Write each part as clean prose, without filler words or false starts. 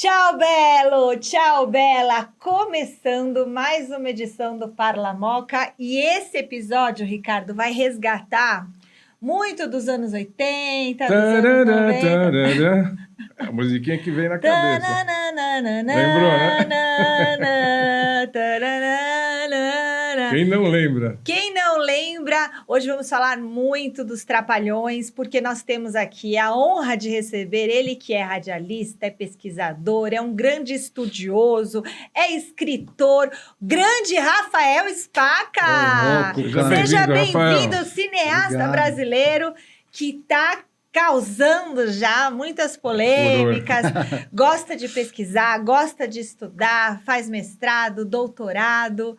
Tchau, Belo! Tchau, Bela! Começando mais uma edição do Parla Moca. E esse episódio, Ricardo, vai resgatar muito dos anos 80, dos anos 90. É a musiquinha que vem na cabeça. Lembrou, né? Quem não lembra? Quem não lembra, hoje vamos falar muito dos Trapalhões, porque nós temos aqui a honra de receber ele que é radialista, é pesquisador, é um grande estudioso, é escritor, grande Rafael Spaca! Seja bem-vindo, cineasta brasileiro que está causando já muitas polêmicas, gosta de pesquisar, gosta de estudar, faz mestrado, doutorado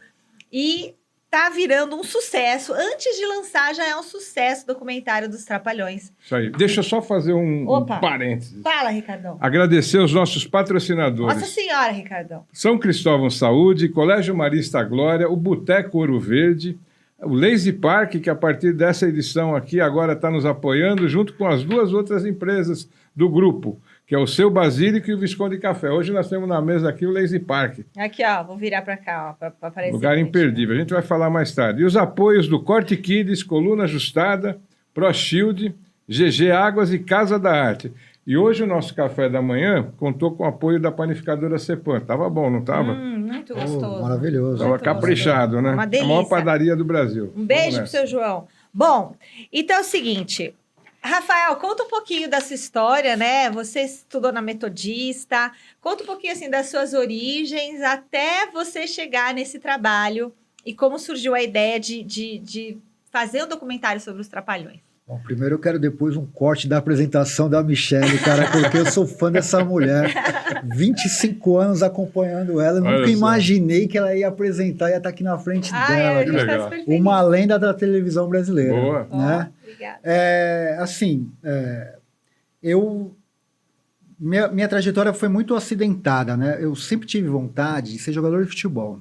e tá virando um sucesso. Antes de lançar, já é um sucesso o documentário dos Trapalhões. Isso aí. Deixa eu só fazer um parênteses. Fala, Ricardão. Agradecer os nossos patrocinadores. Nossa Senhora, Ricardão. São Cristóvão Saúde, Colégio Marista Glória, o Boteco Ouro Verde, o Lazy Park, que a partir dessa edição aqui agora está nos apoiando, junto com as duas outras empresas do grupo, que é o Seu Basílico e o Visconde Café. Hoje nós temos na mesa aqui o Lazy Park. Aqui, ó, vou virar para cá, ó, para aparecer. Lugar imperdível, a gente vai falar mais tarde. E os apoios do Corte Kids, Coluna Ajustada, ProShield, GG Águas e Casa da Arte. E hoje o nosso café da manhã contou com o apoio da panificadora Cepan. Tava bom, não tava? Muito gostoso. Maravilhoso. Tava caprichado, gostoso, né? Uma delícia. A maior padaria do Brasil. Um beijo pro seu João. Bom, então é o seguinte... Rafael, conta um pouquinho da sua história, né? Você estudou na Metodista. Conta um pouquinho, assim, das suas origens até você chegar nesse trabalho e como surgiu a ideia de fazer um documentário sobre os Trapalhões. Bom, primeiro eu quero depois um corte da apresentação da Michelle, cara, porque eu sou fã dessa mulher. 25 anos acompanhando ela, nunca imaginei que ela ia apresentar e ia estar aqui na frente dela. Que legal. Uma lenda da televisão brasileira. Boa. Né? Obrigada. Minha trajetória foi muito acidentada, né? Eu sempre tive vontade de ser jogador de futebol.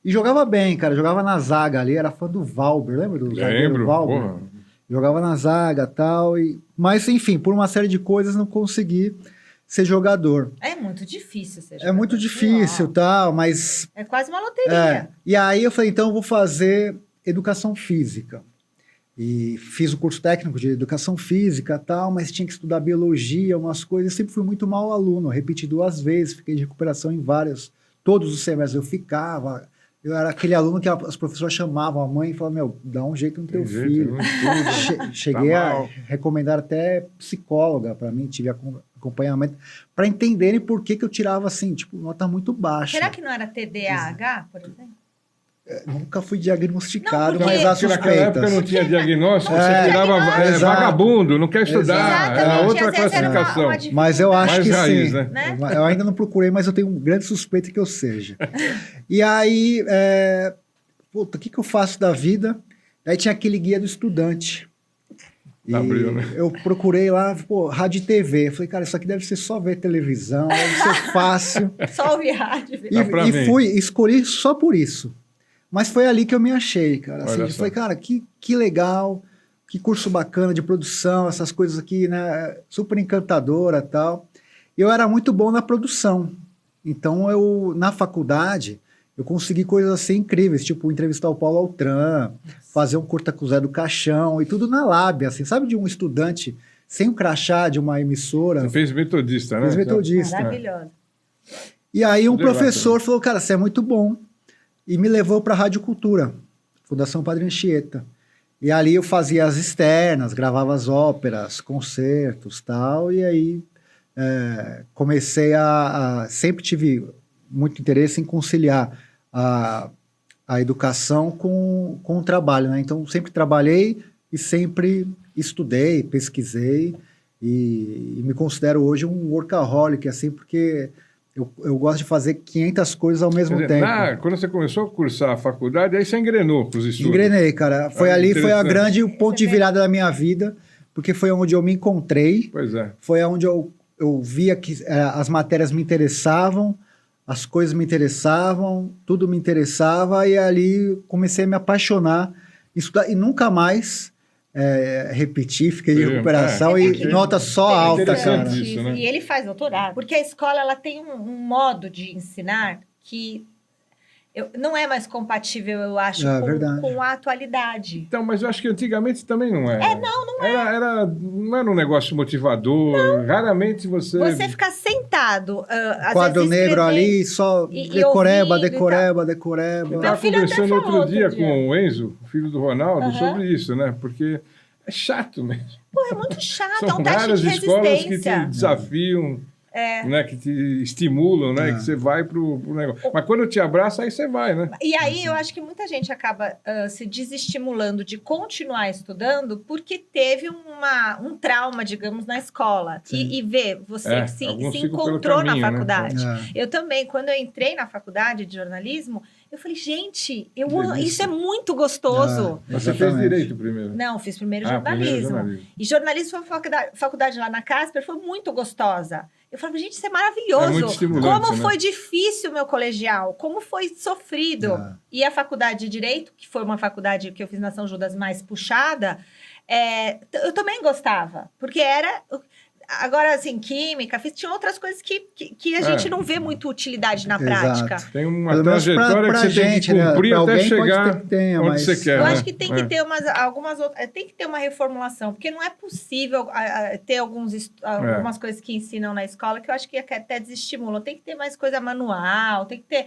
E jogava bem, cara. Jogava na zaga ali, era fã do Valber, lembra do zagueiro Valber? Porra. Jogava na zaga e tal. Mas, enfim, por uma série de coisas não consegui ser jogador. É muito difícil ser jogador. É muito difícil, tal, mas... É quase uma loteria. E aí eu falei, então eu vou fazer educação física. E fiz o curso técnico de educação física e tal, mas tinha que estudar biologia, umas coisas. Eu sempre fui muito mau aluno, repeti 2 vezes, fiquei de recuperação em todos os semestres eu ficava. Eu era aquele aluno que as professoras chamavam a mãe e falavam, meu, dá um jeito no teu filho. Cheguei a recomendar até psicóloga para mim, tive acompanhamento, para entenderem por que eu tirava assim, tipo, nota muito baixa. Será que não era TDAH, por exemplo? Nunca fui diagnosticado, mas há suspeitas. Naquela época não tinha diagnóstico, você virava vagabundo, não quer estudar, era outra classificação. Mas eu acho mais que raiz, sim. Né? Eu ainda não procurei, mas eu tenho um grande suspeita que eu seja. E aí, o que eu faço da vida? Aí tinha aquele guia do estudante. E Abriu, né? eu procurei lá, rádio e TV. Eu falei, cara, isso aqui deve ser só ver televisão, deve ser fácil. Só ouvir rádio. E escolhi só por isso. Mas foi ali que eu me achei, cara. Assim, eu falei, cara, que legal, que curso bacana de produção, essas coisas aqui, né? Super encantadora e tal. E eu era muito bom na produção. Então, na faculdade, eu consegui coisas assim incríveis, tipo entrevistar o Paulo Altran, fazer um curta com o Zé do Caixão, e tudo na lábia, assim, sabe, de um estudante sem o crachá de uma emissora. Você fez Metodista, né? Fiz Metodista. Maravilhoso. E aí um professor falou, cara, você é muito bom. E me levou para a Rádio Cultura, Fundação Padre Anchieta. E ali eu fazia as externas, gravava as óperas, concertos e tal. E aí comecei sempre tive muito interesse em conciliar a educação com o trabalho, né? Então sempre trabalhei e sempre estudei, pesquisei. E me considero hoje um workaholic, assim, porque... Eu gosto de fazer 500 coisas ao mesmo tempo. Quando você começou a cursar a faculdade, aí você engrenou para os estudos. Engrenei, cara. Foi o ponto de virada da minha vida, porque foi onde eu me encontrei. Pois é. Foi onde eu via que as matérias me interessavam, as coisas me interessavam, tudo me interessava, e ali comecei a me apaixonar, estudar, e nunca mais repetir, fiquei de recuperação e nota só alta, cara. interessante isso, né? E ele faz doutorado. Porque a escola ela tem um modo de ensinar que não é mais compatível, eu acho, com a atualidade. Então, mas eu acho que antigamente também não era. Não Não era um negócio motivador. Não. Raramente você ficar sentado, às quadro vezes negro ali, só decoreba. Eu estava conversando outro dia com o Enzo, filho do Ronaldo, sobre isso, né? Porque é chato mesmo. Pô, é muito chato, São é um teste várias de escolas que resistência. te desafiam, né? Que te estimulam, né? Que você vai pro negócio. Mas quando te abraça, aí você vai, né? E aí eu acho que muita gente acaba se desestimulando de continuar estudando porque teve um trauma, digamos, na escola. E vê, você se encontrou na faculdade. Né? Eu também, quando eu entrei na faculdade de jornalismo, eu falei, gente, isso é muito gostoso. Você fez direito primeiro? Não, fiz primeiro jornalismo. E jornalismo foi uma faculdade lá na Casper, foi muito gostosa. Eu falava, gente, isso é maravilhoso. É muito estimulante, como foi difícil o meu colegial, como foi sofrido. E a faculdade de Direito, que foi uma faculdade que eu fiz na São Judas mais puxada, eu também gostava, porque era... Agora, assim, química, tinha outras coisas que a gente não vê muita utilidade na prática. Tem uma trajetória que você tem que cumprir até chegar onde você quer. Eu acho que tem que ter algumas outras... Tem que ter uma reformulação, porque não é possível ter algumas coisas que ensinam na escola que eu acho que até desestimulam. Tem que ter mais coisa manual, tem que ter...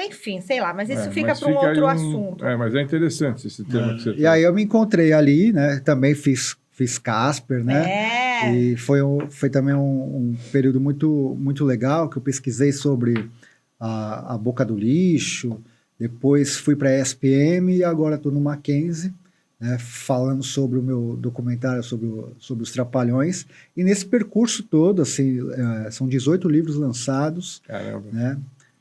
Enfim, sei lá, mas isso fica para um outro assunto. Mas é interessante esse tema que você E aí eu me encontrei ali, né? Também fiz Casper, né? E foi também um período muito, muito legal, que eu pesquisei sobre a boca do lixo, depois fui para a ESPM e agora estou no Mackenzie, né, falando sobre o meu documentário sobre os Trapalhões. E nesse percurso todo, assim, são 18 livros lançados. Caramba. Né?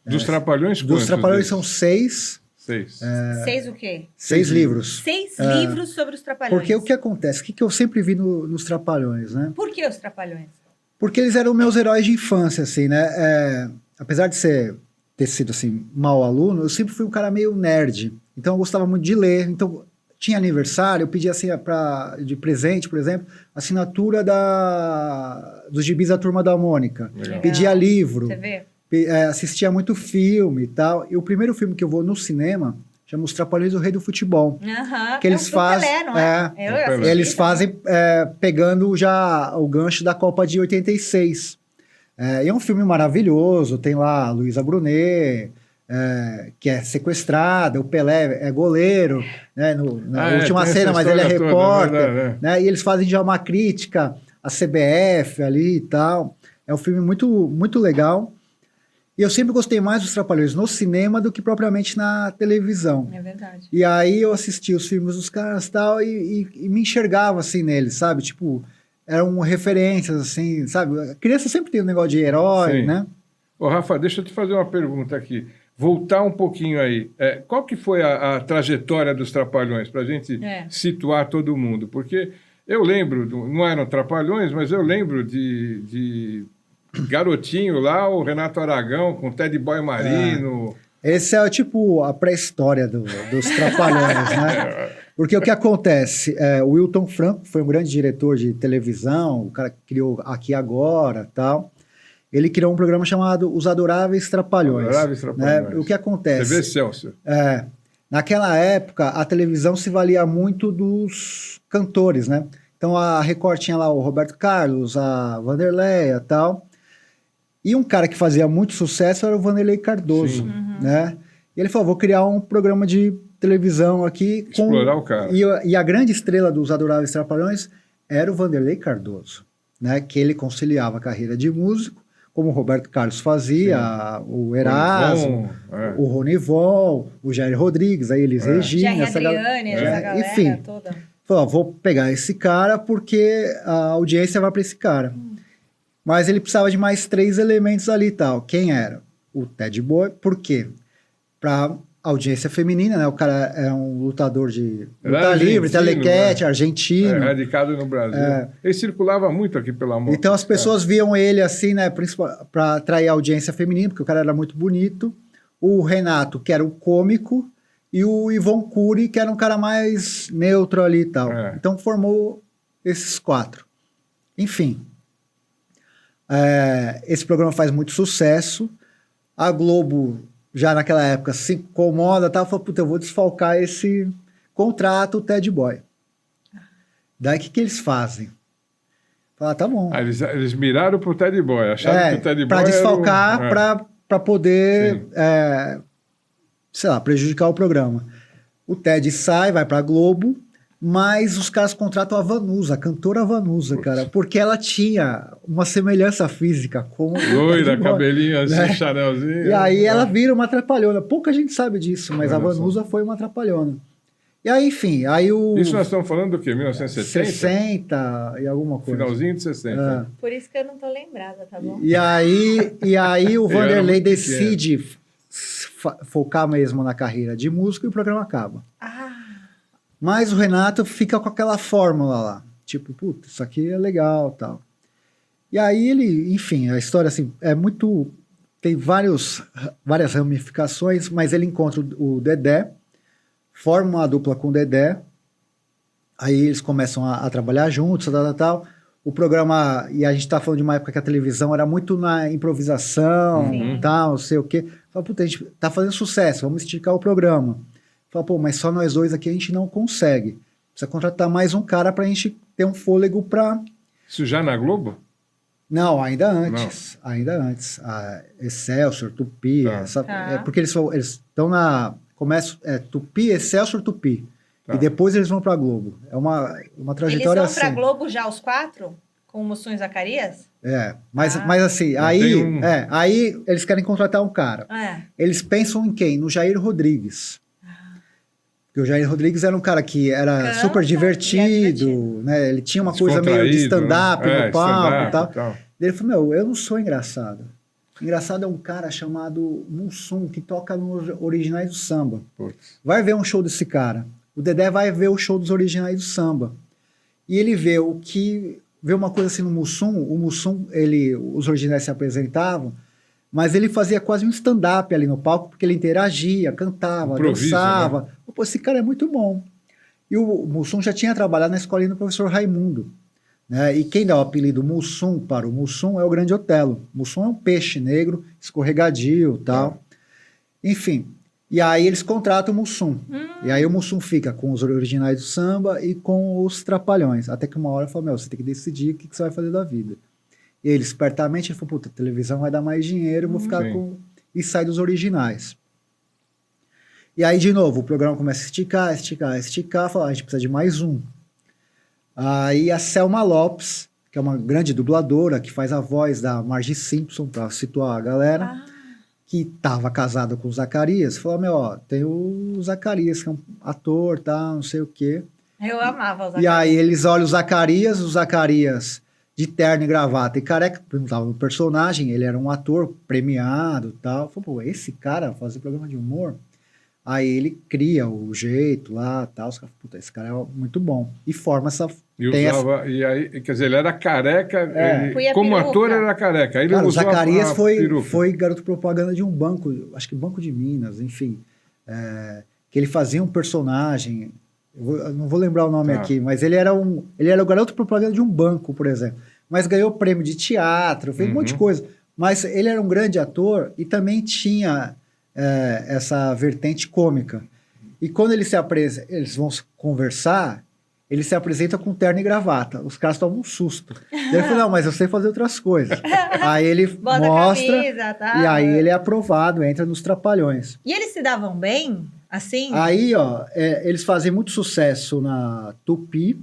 Dos Trapalhões quantos? Dos Trapalhões são 6. 6. 6 o quê? 6 livros. 6 livros sobre os Trapalhões. Porque o que acontece? O que eu sempre vi nos Trapalhões, né? Por que os Trapalhões? Porque eles eram meus heróis de infância, assim, né? Apesar de ter sido, assim, mau aluno, eu sempre fui um cara meio nerd. Então, eu gostava muito de ler. Então, tinha aniversário, eu pedia, assim, de presente, por exemplo, assinatura dos gibis da Turma da Mônica. Legal. Pedia livro. Você vê? Assistia muito filme e tal. E o primeiro filme que eu vou no cinema chama Os Trapalhões do Rei do Futebol. Aham. Que eles fazem. Pelé, não é? Eles fazem pegando já o gancho da Copa de 86. E é um filme maravilhoso. Tem lá a Luísa Brunet, que é sequestrada, o Pelé é goleiro, né, na última cena, mas ele é repórter. Né, e eles fazem já uma crítica à CBF ali e tal. É um filme muito, muito legal. E eu sempre gostei mais dos Trapalhões no cinema do que propriamente na televisão. É verdade. E aí eu assisti os filmes dos caras e tal, e me enxergava assim neles, sabe? Tipo, eram referências, assim, sabe? A criança sempre tem um negócio de herói, né? Ô, Rafa, deixa eu te fazer uma pergunta aqui. Voltar um pouquinho aí. Qual que foi a trajetória dos Trapalhões, para a gente situar todo mundo? Porque eu lembro, não eram Trapalhões, mas eu lembro de garotinho lá, o Renato Aragão com Teddy Boy Marino. Esse é tipo a pré-história dos Trapalhões, né? Porque o que acontece? O Wilton Franco foi um grande diretor de televisão, o cara que criou Aqui Agora tal. Ele criou um programa chamado Os Adoráveis Trapalhões. Adoráveis Trapalhões. Né? O que acontece? TV Excelsior. Naquela época, a televisão se valia muito dos cantores, né? Então a Record tinha lá o Roberto Carlos, a Vanderleia e tal. E um cara que fazia muito sucesso era o Vanderlei Cardoso, né? E ele falou, vou criar um programa de televisão aqui. Explorar o cara. E a grande estrela dos Adoráveis Trapalhões era o Vanderlei Cardoso, né? Que ele conciliava a carreira de músico, como o Roberto Carlos fazia, o Erasmo, o Ronivon, o Jair Rodrigues, a Elis Regina. essa galera enfim, toda. Falou, vou pegar esse cara porque a audiência vai para esse cara. Mas ele precisava de mais 3 elementos ali e tal. Quem era? O Teddy Boy. Por quê? Para audiência feminina, né? O cara é um lutador de luta livre, telequete, argentino. Radicado no Brasil. Ele circulava muito aqui pela mão. Então as pessoas viam ele assim, né? Para atrair a audiência feminina, porque o cara era muito bonito. O Renato, que era o cômico, e o Ivon Cury, que era um cara mais neutro ali e tal. É. Então formou esses 4. Enfim, esse programa faz muito sucesso. A Globo, já naquela época, se incomoda, tá? Falou, puta, eu vou desfalcar esse contrato, o Ted Boy. Daí o que eles fazem? Fala, tá bom. Eles miraram pro Ted Boy, acharam que o Ted Boy para desfalcar, era para poder, sei lá, prejudicar o programa. O Ted sai, vai pra Globo, mas os caras contratam a Vanusa, a cantora Vanusa, cara, porque ela tinha uma semelhança física com o loira, Ted Boy, cabelinho assim, né? chanelzinho. E aí ela vira uma trapalhona. Pouca gente sabe disso, mas a Olha só. Vanusa foi uma trapalhona. E aí, enfim, aí o... Isso nós estamos falando do quê? 1970? 60 e alguma coisa. Finalzinho de 60. Por isso que eu não tô lembrada, tá bom? E aí o Eu era Vanderlei muito decide focar mesmo na carreira de músico e o programa acaba. Ah, Mas o Renato fica com aquela fórmula lá. Tipo, puta, isso aqui é legal, tal. E aí ele, enfim, a história assim, é muito... Tem várias ramificações, mas ele encontra o Dedé, forma uma dupla com o Dedé, aí eles começam a trabalhar juntos, tal. O programa, e a gente tá falando de uma época que a televisão era muito na improvisação, Sim. tal, não sei o quê. Fala, puta, a gente tá fazendo sucesso, vamos esticar o programa. Fala, pô, mas só nós dois aqui a gente não consegue. Precisa contratar mais um cara pra gente ter um fôlego pra... Isso já na Globo? Não, ainda antes. Ainda antes. A Excelsior, Tupi, Tá. Tá. porque eles estão na... Começa Tupi, Excelsior, Tupi. Tá. E depois eles vão pra Globo. É uma trajetória eles vão pra assim. Globo já os 4? Com o Mussum e Zacarias? Mas assim, Não aí, tem um- aí eles querem contratar um cara. É. Eles pensam em quem? No Jair Rodrigues. Porque o Jair Rodrigues era um cara que era Canta, super e é divertido, divertido. né? Ele tinha uma coisa meio de stand-up né? no palco e stand-up tal. Ele falou, eu não sou engraçado. Engraçado é um cara chamado Mussum, que toca nos originais do samba. Putz. Vai ver um show desse cara. O Dedé vai ver o show dos originais do samba. E ele vê vê uma coisa assim no Mussum. O Mussum, os originais se apresentavam, mas ele fazia quase um stand-up ali no palco, porque ele interagia, cantava, Improvisa, dançava. né? Pô, esse cara é muito bom. E o Mussum já tinha trabalhado na escolinha do professor Raimundo. Né? E quem dá o apelido Mussum para o Mussum é o Grande Otelo. Mussum é um peixe negro, escorregadio e tal. Enfim, e aí eles contratam o Mussum. E aí o Mussum fica com os originais do samba e com os Trapalhões. Até que uma hora fala, você tem que decidir o que você vai fazer da vida. E ele, espertamente, ele falou, puta, a televisão vai dar mais dinheiro, eu vou ficar Sim. com... E sai dos originais. E aí, de novo, o programa começa a esticar, fala, a gente precisa de mais um. Aí a Selma Lopes, que é uma grande dubladora, que faz a voz da Margie Simpson, para situar a galera, que estava casada com o Zacarias, falou, tem o Zacarias, que é um ator, tá, não sei o quê. Eu amava os E aí eles olham o Zacarias de terno e gravata e careca, perguntava no personagem, ele era um ator premiado e tal. Falou, pô, esse cara fazer programa de humor? Aí ele cria o jeito lá e tal. Os caras, puta, esse cara é muito bom. E forma essa... E aí, quer dizer, ele era careca, Fui a como peruca. ator ele era careca. Aí ele Cara, o usou Zacarias a foi peruca. garoto propaganda de um banco, acho que Banco de Minas, enfim. Que ele fazia um personagem, eu não vou lembrar o nome aqui, mas ele era o garoto propaganda de um banco, por exemplo. Mas ganhou prêmio de teatro, fez um monte de coisa. Mas ele era um grande ator e também tinha essa vertente cômica. E quando eles vão conversar, ele se apresenta com terno e gravata. Os caras tomam um susto. Daí ele falou, não, mas eu sei fazer outras coisas. Aí ele Bota mostra, camisa, tá? e aí ele é aprovado, entra nos Trapalhões. E eles se davam bem? Assim? Aí, eles fazem muito sucesso na Tupi,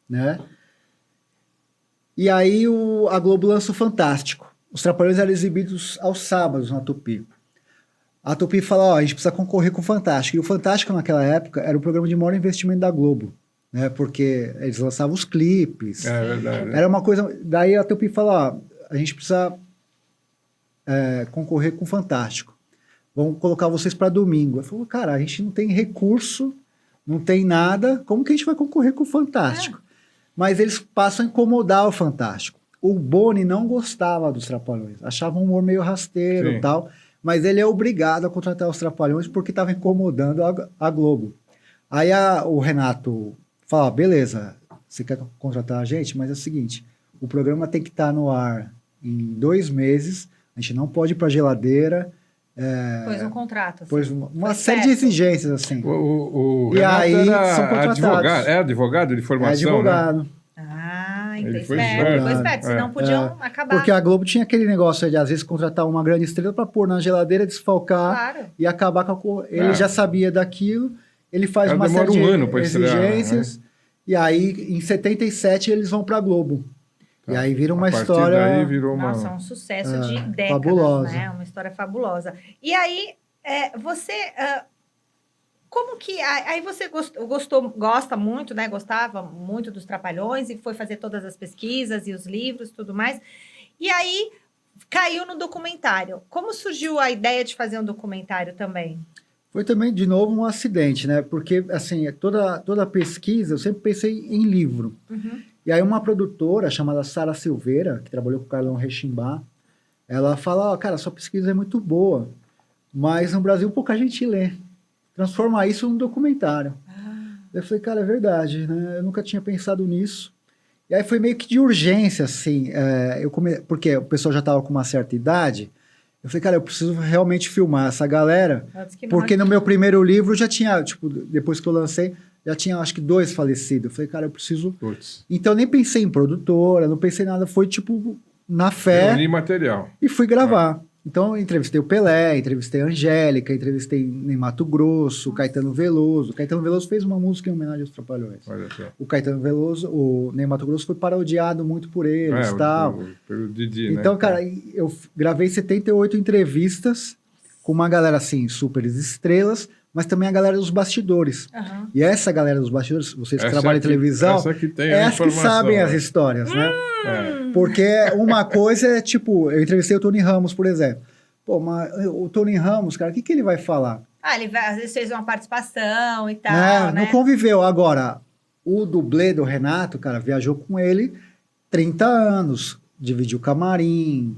né? E aí a Globo lança o Fantástico. Os Trapalhões eram exibidos aos sábados na Tupi. A Tupi fala, a gente precisa concorrer com o Fantástico. E o Fantástico, naquela época, era o programa de maior investimento da Globo, né? Porque eles lançavam os clipes. É verdade. Era uma coisa... Daí a Tupi fala, a gente precisa concorrer com o Fantástico. Vamos colocar vocês para domingo. Eu falo, cara, a gente não tem recurso, não tem nada, como que a gente vai concorrer com o Fantástico? Mas eles passam a incomodar o Fantástico. O Boni não gostava dos Trapalhões, achava um humor meio rasteiro e tal, mas ele é obrigado a contratar os Trapalhões porque estava incomodando a Globo. Aí o Renato fala, beleza, você quer contratar a gente? Mas é o seguinte, o programa tem que estar no ar em 2 meses, a gente não pode ir para a geladeira. Pôs um contrato. Assim. Pôs uma Foi série certo. de exigências, assim. O E Renato aí era são contratados. advogado, advogado de É formação, advogado. né? Então Ele foi esperto, esperto. foi esperto, senão podiam acabar. Porque a Globo tinha aquele negócio de, às vezes, contratar uma grande estrela para pôr na geladeira, desfalcar Claro. e acabar com a... Ele já sabia daquilo, ele faz Ela uma série demora um de ano pra estrear, exigências, e aí, em 77, eles vão para a Globo. Tá. E aí vira uma A partir história... daí virou uma... Nossa, um sucesso de décadas, fabulosa. né? Uma história fabulosa. E aí, você... como que... Aí você gosta muito, né? Gostava muito dos Trapalhões e foi fazer todas as pesquisas e os livros, tudo mais. E aí, caiu no documentário. Como surgiu a ideia de fazer um documentário também? Foi também, de novo, um acidente, né? Porque, assim, toda a pesquisa, eu sempre pensei em livro. Uhum. E aí uma produtora chamada Sara Silveira, que trabalhou com o Carlão Rechimbá, ela fala, cara, sua pesquisa é muito boa, mas no Brasil pouca gente lê. Transforma isso num documentário. Eu falei, cara, é verdade, né? Eu nunca tinha pensado nisso. E aí foi meio que de urgência, assim, porque o pessoal já estava com uma certa idade. Eu falei, cara, eu preciso realmente filmar essa galera, porque no meu primeiro livro já tinha, tipo, depois que eu lancei, já tinha, acho que 2 falecidos. Eu falei, cara, eu preciso... Puts. Então, eu nem pensei em produtora, não pensei em nada. Foi, tipo, na fé. Reunir material. E fui gravar. Então, eu entrevistei o Pelé, entrevistei a Angélica, entrevistei Ney Mato Grosso, Caetano Veloso. Caetano Veloso fez uma música em homenagem aos Trapalhões. Olha só. O Caetano Veloso, o Ney Mato Grosso foi parodiado muito por eles e tal. Pelo Didi, Então, né? cara, eu gravei 78 entrevistas com uma galera, assim, super estrelas, mas também a galera dos bastidores. Uhum. E essa galera dos bastidores, vocês que Essa trabalham em que- televisão, essa que tem a é as que informação, sabem as né? histórias, né? É. Porque uma coisa é, tipo, eu entrevistei o Tony Ramos, por exemplo. Pô, mas o Tony Ramos, cara, o que ele vai falar? Ele às vezes fez uma participação e tal, Né? né? Não conviveu. Agora, o dublê do Renato, cara, viajou com ele 30 anos, dividiu camarim,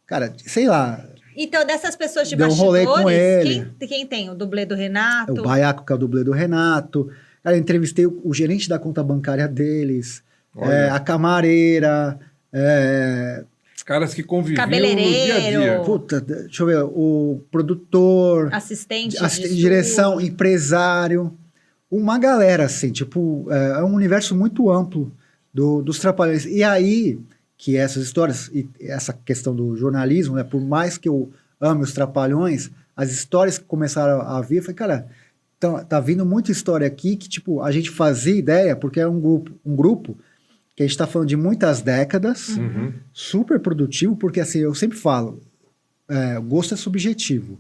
cara, sei lá, Então, dessas pessoas de Deu um rolê com bastidores, ele. quem tem? O dublê do Renato? o Baiaco, que é o dublê do Renato. Cara, eu entrevistei o gerente da conta bancária deles, Olha. a camareira, Os caras que conviviam no Cabeleireiro. dia a dia. puta, deixa eu ver, o produtor, Assistente assistente de de direção, estúdio. empresário, uma galera, assim, tipo, é um universo muito amplo dos Trapalhões. E aí, que essas histórias, e essa questão do jornalismo, né, por mais que eu ame os Trapalhões, as histórias que começaram a vir, eu falei, cara, tá vindo muita história aqui que, tipo, a gente fazia ideia, porque é um grupo que a gente está falando de muitas décadas, Uhum. super produtivo, porque, assim, eu sempre falo, gosto é subjetivo,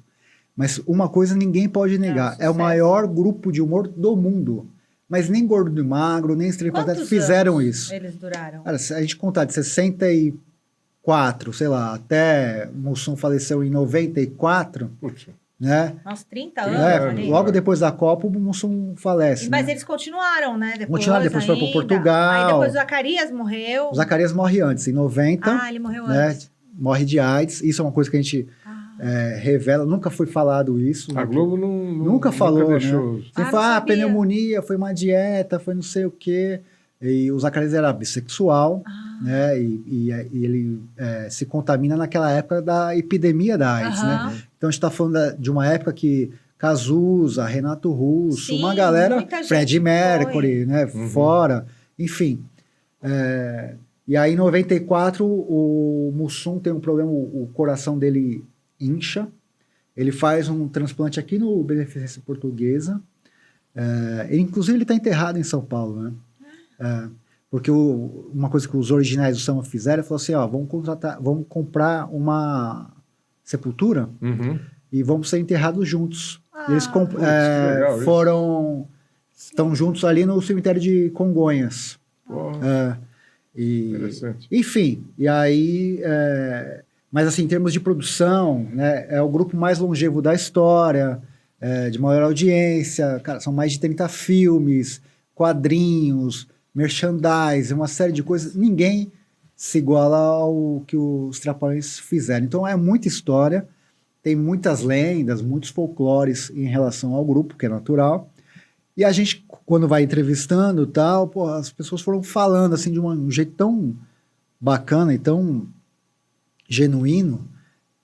mas uma coisa ninguém pode negar, é o sucesso. maior grupo de humor do mundo. Mas nem Gordo e Magro, nem Estrela Quantos Pateta fizeram anos isso. eles duraram? Cara, se a gente contar de 64, sei lá, até Mussum faleceu em 94, Putz. né? Uns 30 É, anos ali. Logo depois da Copa, o Mussum falece. Mas né? eles continuaram, né? Continuaram, depois foi pro Portugal. Aí depois o Zacarias morreu. O Zacarias morre antes, em 90, ele morreu né? antes. Morre de AIDS. Isso é uma coisa que a gente revela, nunca foi falado isso. A né? Globo Nunca falou, deixou. né? Você não fala, sabia. pneumonia, foi uma dieta, foi não sei o quê. E o Zacarias era bissexual, né? E ele se contamina naquela época da epidemia da AIDS, né? Aham. Então a gente está falando de uma época que Cazuza, Renato Russo, Sim, uma galera, muita gente Freddie Mercury, né? Uhum. Fora, enfim. E aí em 94 o Mussum tem um problema, o coração dele incha. Ele faz um transplante aqui no Beneficência Portuguesa. Inclusive, ele está enterrado em São Paulo, né? Porque uma coisa que os originais do samba fizeram, falou assim, ó, vamos comprar uma sepultura Uhum. e vamos ser enterrados juntos. Eles que legal isso. estão juntos ali no cemitério de Congonhas. Pô, Interessante. interessante. Enfim, e aí... mas assim, em termos de produção, né, é o grupo mais longevo da história, de maior audiência, cara, são mais de 30 filmes, quadrinhos, merchandise, uma série de coisas. Ninguém se iguala ao que os Trapalhões fizeram. Então é muita história, tem muitas lendas, muitos folclores em relação ao grupo, que é natural. E a gente, quando vai entrevistando e tal, pô, as pessoas foram falando assim de um jeito tão bacana e tão genuíno,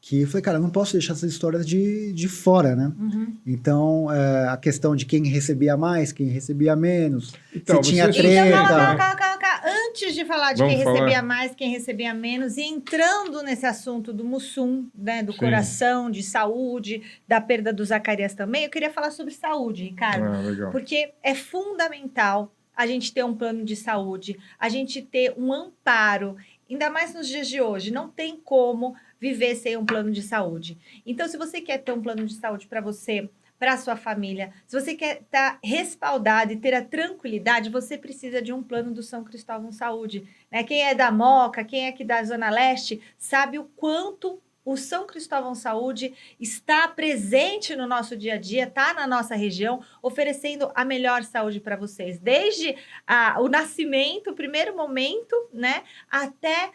que eu falei, cara, eu não posso deixar essas histórias de fora, né? Então, a questão de quem recebia mais, quem recebia menos, Então, se tinha você treta. Então, calma. Antes de falar de Vamos quem falar. recebia mais, quem recebia menos, e entrando nesse assunto do Mussum, né, do Sim. coração, de saúde, da perda do Zacarias também, eu queria falar sobre saúde, Ricardo. Legal. Porque é fundamental a gente ter um plano de saúde, a gente ter um amparo, ainda mais nos dias de hoje. Não tem como viver sem um plano de saúde. Então, se você quer ter um plano de saúde para você, para a sua família, se você quer estar respaldado e ter a tranquilidade, você precisa de um plano do São Cristóvão Saúde. Né? Quem é da Moca, quem é aqui da Zona Leste, sabe o quanto o São Cristóvão Saúde está presente no nosso dia a dia, está na nossa região, oferecendo a melhor saúde para vocês. Desde o nascimento, o primeiro momento, né, até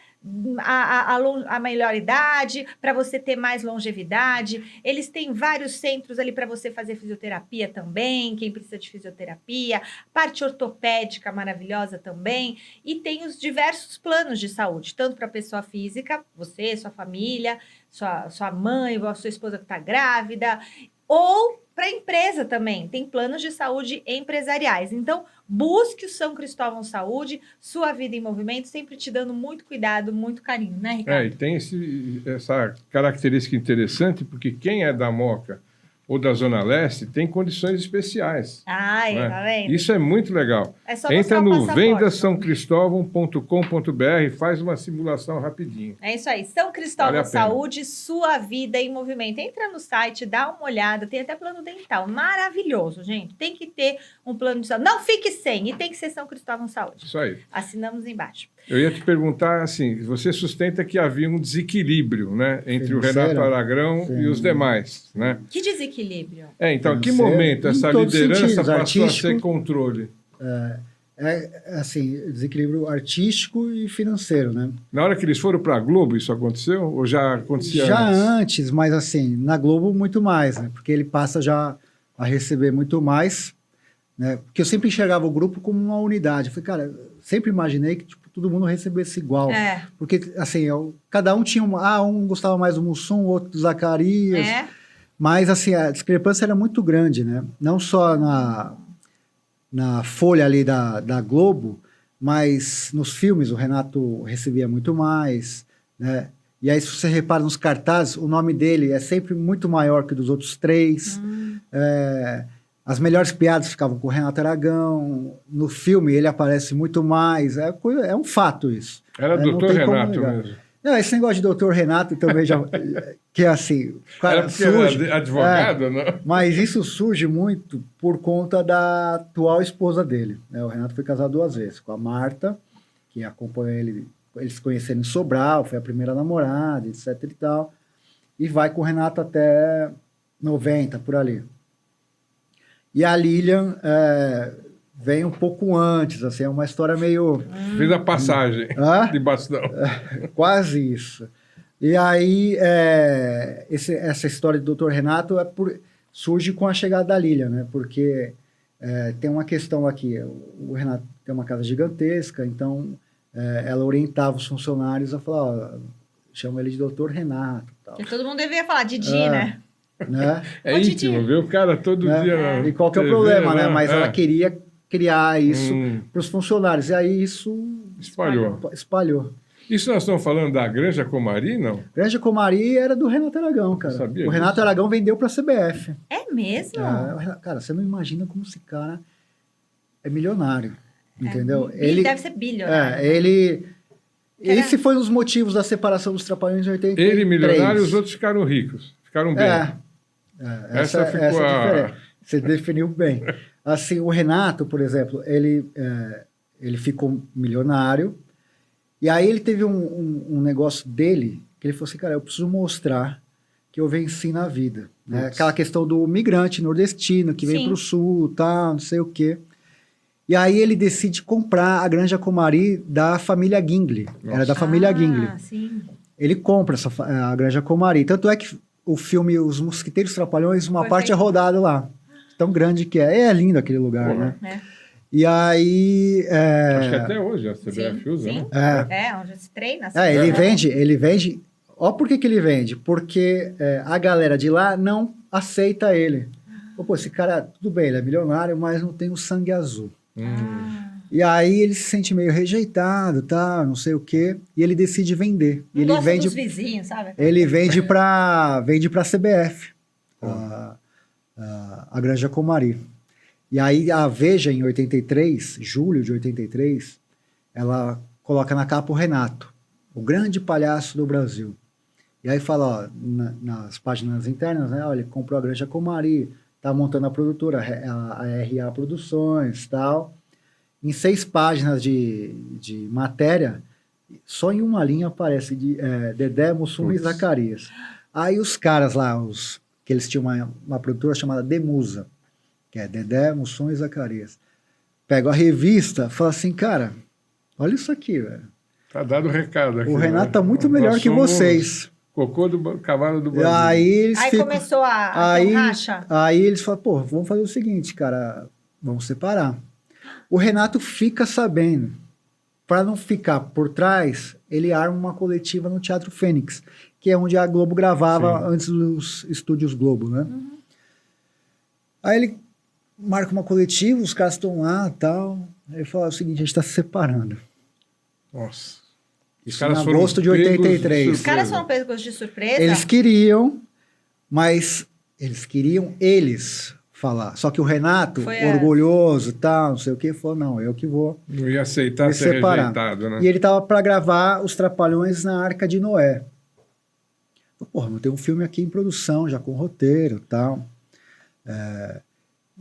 a melhor idade, para você ter mais longevidade. Eles têm vários centros ali para você fazer fisioterapia também, quem precisa de fisioterapia, parte ortopédica maravilhosa também, e tem os diversos planos de saúde, tanto para a pessoa física, você, sua família, sua mãe, ou a sua esposa que está grávida, ou para a empresa também, tem planos de saúde empresariais. Então, busque o São Cristóvão Saúde, sua vida em movimento, sempre te dando muito cuidado, muito carinho, né, Ricardo? E tem essa característica interessante, porque quem é da Moca ou da Zona Leste tem condições especiais. Ai, né? tá vendo? Isso é muito legal. É só Entra mostrar o no passaporte. vendasaocristovão.com.br e faz uma simulação rapidinho. É isso aí, São Cristóvão Vale a pena. Saúde, sua vida em movimento. Entra no site, dá uma olhada, tem até plano dental, maravilhoso, gente. Tem que ter um plano de saúde. Não fique sem, e tem que ser São Cristóvão Saúde. Isso aí. Assinamos embaixo. Eu ia te perguntar, assim, você sustenta que havia um desequilíbrio, né, entre o Financeiro? Renato Aragão Sim. e os demais, né? Que desequilíbrio. Então, em que Financeiro, momento em essa todos os liderança sentidos, passou a artístico. ser controle? Assim, desequilíbrio artístico e financeiro, né? Na hora que eles foram para a Globo, isso aconteceu? Ou já acontecia Já antes? antes, mas assim, na Globo muito mais, né? Porque ele passa já a receber muito mais, né? Porque eu sempre enxergava o grupo como uma unidade. Eu falei, cara, eu sempre imaginei que tipo, todo mundo recebesse igual. É. Porque, assim, cada um tinha um gostava mais do Mussum, o outro do Zacarias. Mas, assim, a discrepância era muito grande, né? Não só na folha ali da Globo, mas nos filmes o Renato recebia muito mais, né? E aí, se você repara nos cartazes, o nome dele é sempre muito maior que dos outros três. As melhores piadas ficavam com o Renato Aragão. No filme, ele aparece muito mais. É um fato isso. Era não Dr. tem como Renato negar. mesmo. Não, esse negócio de doutor Renato também já... que é assim... o cara Era porque surge, era advogado, não? mas isso surge muito por conta da atual esposa dele. Né? O Renato foi casado 2 vezes, com a Marta, que acompanha ele, eles se conheceram em Sobral, foi a primeira namorada, etc e tal. E vai com o Renato até 90, por ali. E a Lilian vem um pouco antes, assim, é uma história meio... Fez a passagem de bastão. Quase isso. E aí, essa história do Dr. Renato surge com a chegada da Lilian, né? Porque tem uma questão aqui, o Renato tem uma casa gigantesca, então ela orientava os funcionários a falar, ó, chama ele de Dr. Renato. Tal. Porque todo mundo deveria falar Didi, né? É Ô, íntimo, Didi. viu? O cara todo dia... E qual que é o TV, problema, né? Mas ela É. queria criar isso para os funcionários. E aí isso espalhou. Isso nós estamos falando da Granja Comari, não? Granja Comari era do Renato Aragão, cara. Sabia O Renato disso? Aragão vendeu para a CBF. É mesmo? Cara, você não imagina como esse cara é milionário, entendeu? Ele deve ser bilionário. Esse foi um dos motivos da separação dos Trapalhões em 83. Ele milionário e os outros ficaram ricos. Ficaram bem. Essa ficou é a diferença. Você definiu bem. Assim, o Renato, por exemplo, ele ficou milionário. E aí ele teve um negócio dele, que ele falou assim, cara, eu preciso mostrar que eu venci na vida. Né? Aquela questão do migrante nordestino, que vem para o sul, tal, não sei o quê. E aí ele decide comprar a Granja Comari da família Gingli. Era da família Gingli. Sim. Ele compra a Granja Comari. Tanto é que o filme Os Mosquiteiros Trapalhões, uma Foi parte feito. é rodada lá. Tão grande que é. É lindo aquele lugar, Pô, né? É. E aí... Acho que até hoje a CBF Sim, usa, sim. né? Onde se treina. assim. Ele vende... Ó por que ele vende? Porque a galera de lá não aceita ele. Pô, esse cara, tudo bem, ele é milionário, mas não tem o sangue azul. E aí ele se sente meio rejeitado, tá, não sei o quê, e ele decide vender. Não Ele gosta vende, dos vizinhos, sabe? ele vende para CBF, a Granja Comari. E aí a Veja, em 83, julho de 83, ela coloca na capa o Renato, o grande palhaço do Brasil. E aí fala, ó, nas páginas internas, né, olha, ele comprou a Granja Comari, tá montando a produtora, a RA Produções, tal. Em 6 páginas de matéria, só em uma linha aparece Dedé, Mussum e Zacarias. Aí os caras lá, que eles tinham uma produtora chamada Demusa, que é Dedé, Mussum e Zacarias. Pegam a revista e falam assim, cara, olha isso aqui, velho. Tá dado o recado aqui. O Renato né? tá muito melhor Nós que somos vocês. Cocô do cavalo do E bandido. aí Começou a ter um racha. Aí eles falam, pô, vamos fazer o seguinte, cara, vamos separar. O Renato fica sabendo. Para não ficar por trás, ele arma uma coletiva no Teatro Fênix, que é onde a Globo gravava antes dos estúdios Globo, né? Aí ele marca uma coletiva, os caras estão lá e tal. Aí ele fala o seguinte, a gente está se separando. Nossa. Isso em agosto de 83. Os caras foram pegos de surpresa? Eles queriam, mas eles falar. Só que o Renato, orgulhoso e tal, não sei o que, falou, não, eu que vou não ia aceitar ser rejeitado, né? E ele tava para gravar Os Trapalhões na Arca de Noé. Porra, eu tenho um filme aqui em produção, já com roteiro e tal.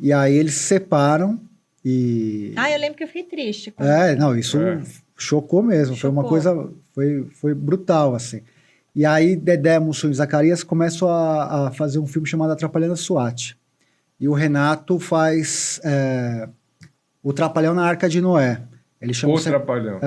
E aí eles se separam e... eu lembro que eu fiquei triste. Isso chocou mesmo. Foi uma coisa... Foi brutal, assim. E aí Dedé, Mussum e Zacarias começam a fazer um filme chamado Atrapalhando a SWAT. E o Renato faz o Trapalhão na Arca de Noé. Ele chama o Trapalhão.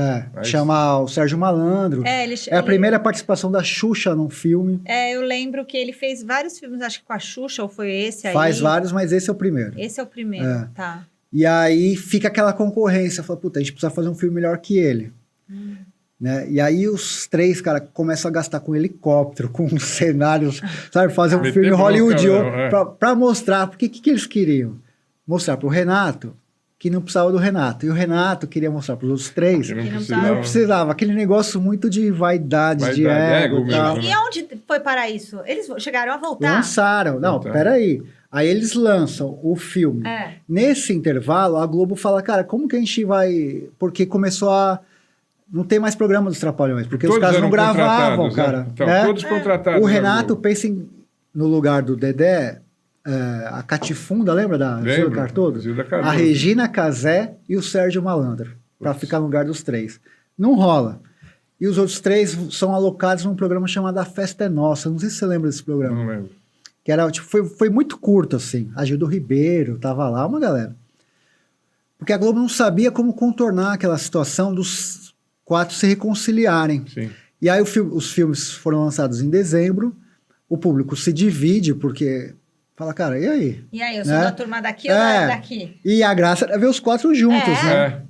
Chama o Sérgio Malandro. É a primeira participação da Xuxa num filme. Eu lembro que ele fez vários filmes, acho que com a Xuxa, ou foi esse aí? Faz vários, mas esse é o primeiro. Esse é o primeiro, tá. E aí fica aquela concorrência. Fala, puta, a gente precisa fazer um filme melhor que ele. Né? E aí os 3, cara, começam a gastar com helicóptero, com cenários, sabe? Fazer um filme Hollywood para mostrar. Porque o que eles queriam? Mostrar pro Renato que não precisava do Renato. E o Renato queria mostrar para os outros 3 que não precisava. Aquele negócio muito de vaidade de ego. E aonde foi parar isso? Eles chegaram a voltar? Lançaram. Não, peraí. Aí eles lançam o filme. Nesse intervalo, a Globo fala, cara, como que a gente vai... Porque começou a... Não tem mais programa dos Trapalhões, porque todos os caras não gravavam, cara. Então, todos contratados. O Renato pensa no lugar do Dedé, a Catifunda, lembra da Zilda Cardoso? A Regina Casé e o Sérgio Malandro, para ficar no lugar dos 3. Não rola. E os outros 3 são alocados num programa chamado A Festa é Nossa. Não sei se você lembra desse programa. Não lembro. Que era, tipo, foi muito curto, assim. A Gildo Ribeiro tava lá, uma galera. Porque a Globo não sabia como contornar aquela situação dos 4 se reconciliarem. Sim. E aí os filmes foram lançados em dezembro, o público se divide, porque fala, cara, e aí? E aí, eu sou da turma daqui ou daqui? E a graça era ver os 4 juntos, né?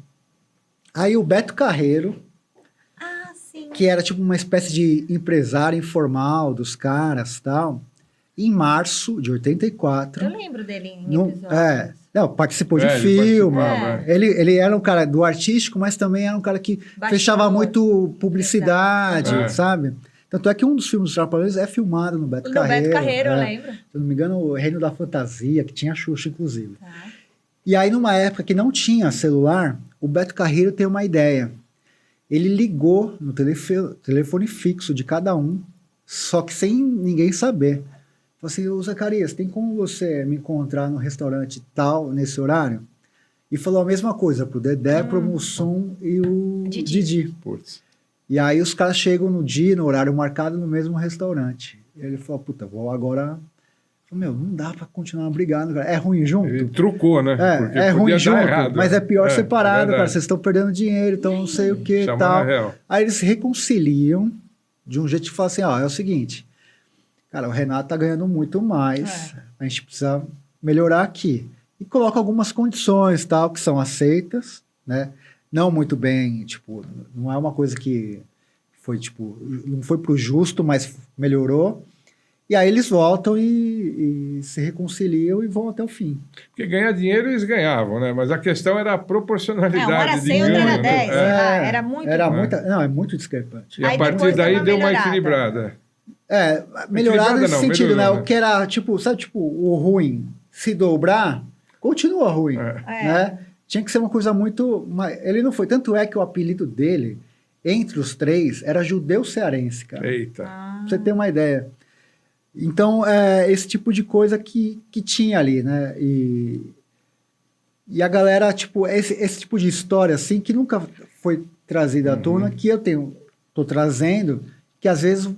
Aí o Beto Carreiro, que era tipo uma espécie de empresário informal dos caras e tal, em março de 84... Eu lembro dele em episódios. Participou de filme. Ele era um cara do artístico, mas também era um cara que fechava muito publicidade, sabe? Tanto é que um dos filmes dos Trapalhões é filmado no Beto Carreiro. No Beto Carreiro, eu lembro. Se eu não me engano, o Reino da Fantasia, que tinha a Xuxa, inclusive. E aí, numa época que não tinha celular, o Beto Carreiro tem uma ideia. Ele ligou no telefone fixo de cada um, só que sem ninguém saber. Falei assim, ô Zacarias, tem como você me encontrar no restaurante tal, nesse horário? E falou a mesma coisa pro Dedé, pro Mussum e o Didi. Putz. E aí os caras chegam no dia, no horário marcado, no mesmo restaurante. E ele falou, puta, vou agora Meu, não dá pra continuar brigando, cara. É ruim junto? Ele trucou, né? Porque É ruim podia dar junto, errado, mas né? é pior separado, verdade. cara. Vocês estão perdendo dinheiro, então não sei o que e Chamando tal. a real. Aí eles se reconciliam de um jeito que fala assim, ó, é o seguinte, cara, o Renato tá ganhando muito mais, a gente precisa melhorar aqui. E coloca algumas condições, tal, que são aceitas, né? Não muito bem, tipo, não é uma coisa que foi, tipo, não foi pro justo, mas melhorou. E aí eles voltam e se reconciliam e vão até o fim. Porque ganhar dinheiro eles ganhavam, né? Mas a questão era a proporcionalidade uma era de 100, outra ganho, era né? 10, sei lá, era muito... Não, é muito discrepante. E a Aí partir depois deu daí uma deu uma melhorada. equilibrada. Melhorado nesse não, sentido, melhorou, né? né? O que era, tipo, sabe, tipo, o ruim se dobrar, continua ruim, né? Tinha que ser uma coisa muito... Ele não foi, tanto é que o apelido dele, entre os três, era judeu cearense, cara. Eita. Pra você ter uma ideia. Então, esse tipo de coisa que tinha ali, né? E a galera, tipo, esse tipo de história, assim, que nunca foi trazida à tona, que tô trazendo, que às vezes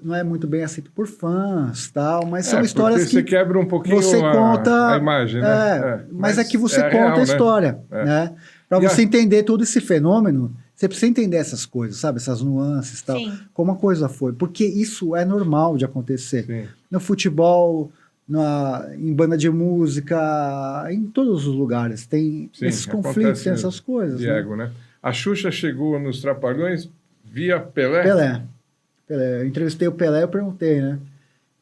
não é muito bem aceito por fãs, tal, mas são histórias que você quebra um pouquinho você conta a imagem, né? mas é que você conta real, a história, né? Para você entender todo esse fenômeno, você precisa entender essas coisas, sabe? Essas nuances e tal. Sim. Como a coisa foi. Porque isso é normal de acontecer. Sim. No futebol, em banda de música, em todos os lugares. Tem esses conflitos, tem essas coisas. Diego, né? A Xuxa chegou nos Trapalhões via Pelé? Pelé. Eu entrevistei o Pelé, eu perguntei, né?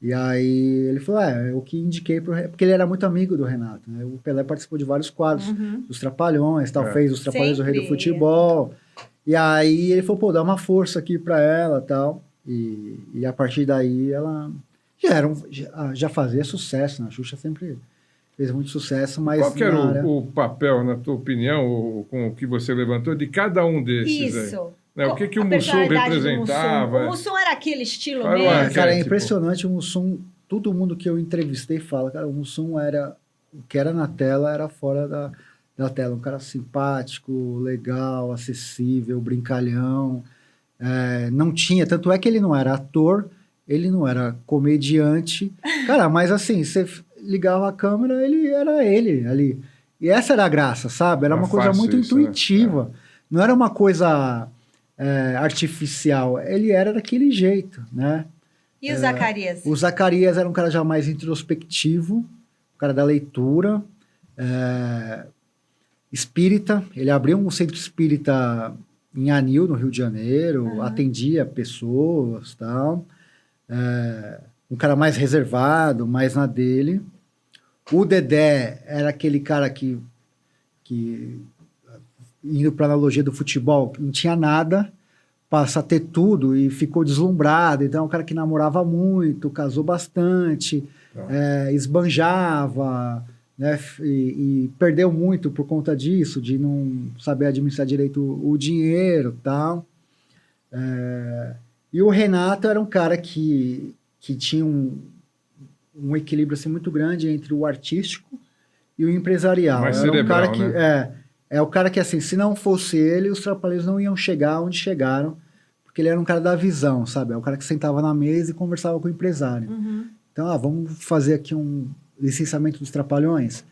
E aí ele falou, eu que indiquei porque ele era muito amigo do Renato, né? O Pelé participou de vários quadros dos Trapalhões, tal, fez os Trapalhões do Rei do Futebol. E aí ele falou, pô, dá uma força aqui pra ela, tal. E a partir daí ela já fazia sucesso, né? A Xuxa sempre fez muito sucesso, mas... Qual que era o papel, na tua opinião, ou com o que você levantou, de cada um desses aí? Isso. Né? O que o Mussum representava? O Mussum era aquele estilo Claro, mesmo? Cara, é impressionante o Mussum. Todo mundo que eu entrevistei fala, cara, o Mussum era... O que era na tela era fora da tela. Um cara simpático, legal, acessível, brincalhão. Não tinha... Tanto é que ele não era ator, ele não era comediante. Cara, mas assim, você ligava a câmera, ele era ele ali. E essa era a graça, sabe? Era uma coisa muito intuitiva. Né? Não era uma coisa... artificial, ele era daquele jeito, né? E o Zacarias? O Zacarias era um cara já mais introspectivo, um cara da leitura, espírita, ele abriu um centro espírita em Anil, no Rio de Janeiro, atendia pessoas, tal, um cara mais reservado, mais na dele. O Dedé era aquele cara que indo para a analogia do futebol, não tinha nada, passa a ter tudo e ficou deslumbrado. Então, é um cara que namorava muito, casou bastante, esbanjava, né? E perdeu muito por conta disso, de não saber administrar direito o dinheiro e tal. E o Renato era um cara que tinha um equilíbrio assim, muito grande entre o artístico e o empresarial. Mais era cerebral, um cara que... né? É o cara que, assim, se não fosse ele, os Trapalhões não iam chegar onde chegaram, porque ele era um cara da visão, sabe? É o cara que sentava na mesa e conversava com o empresário. Então, vamos fazer aqui um licenciamento dos Trapalhões,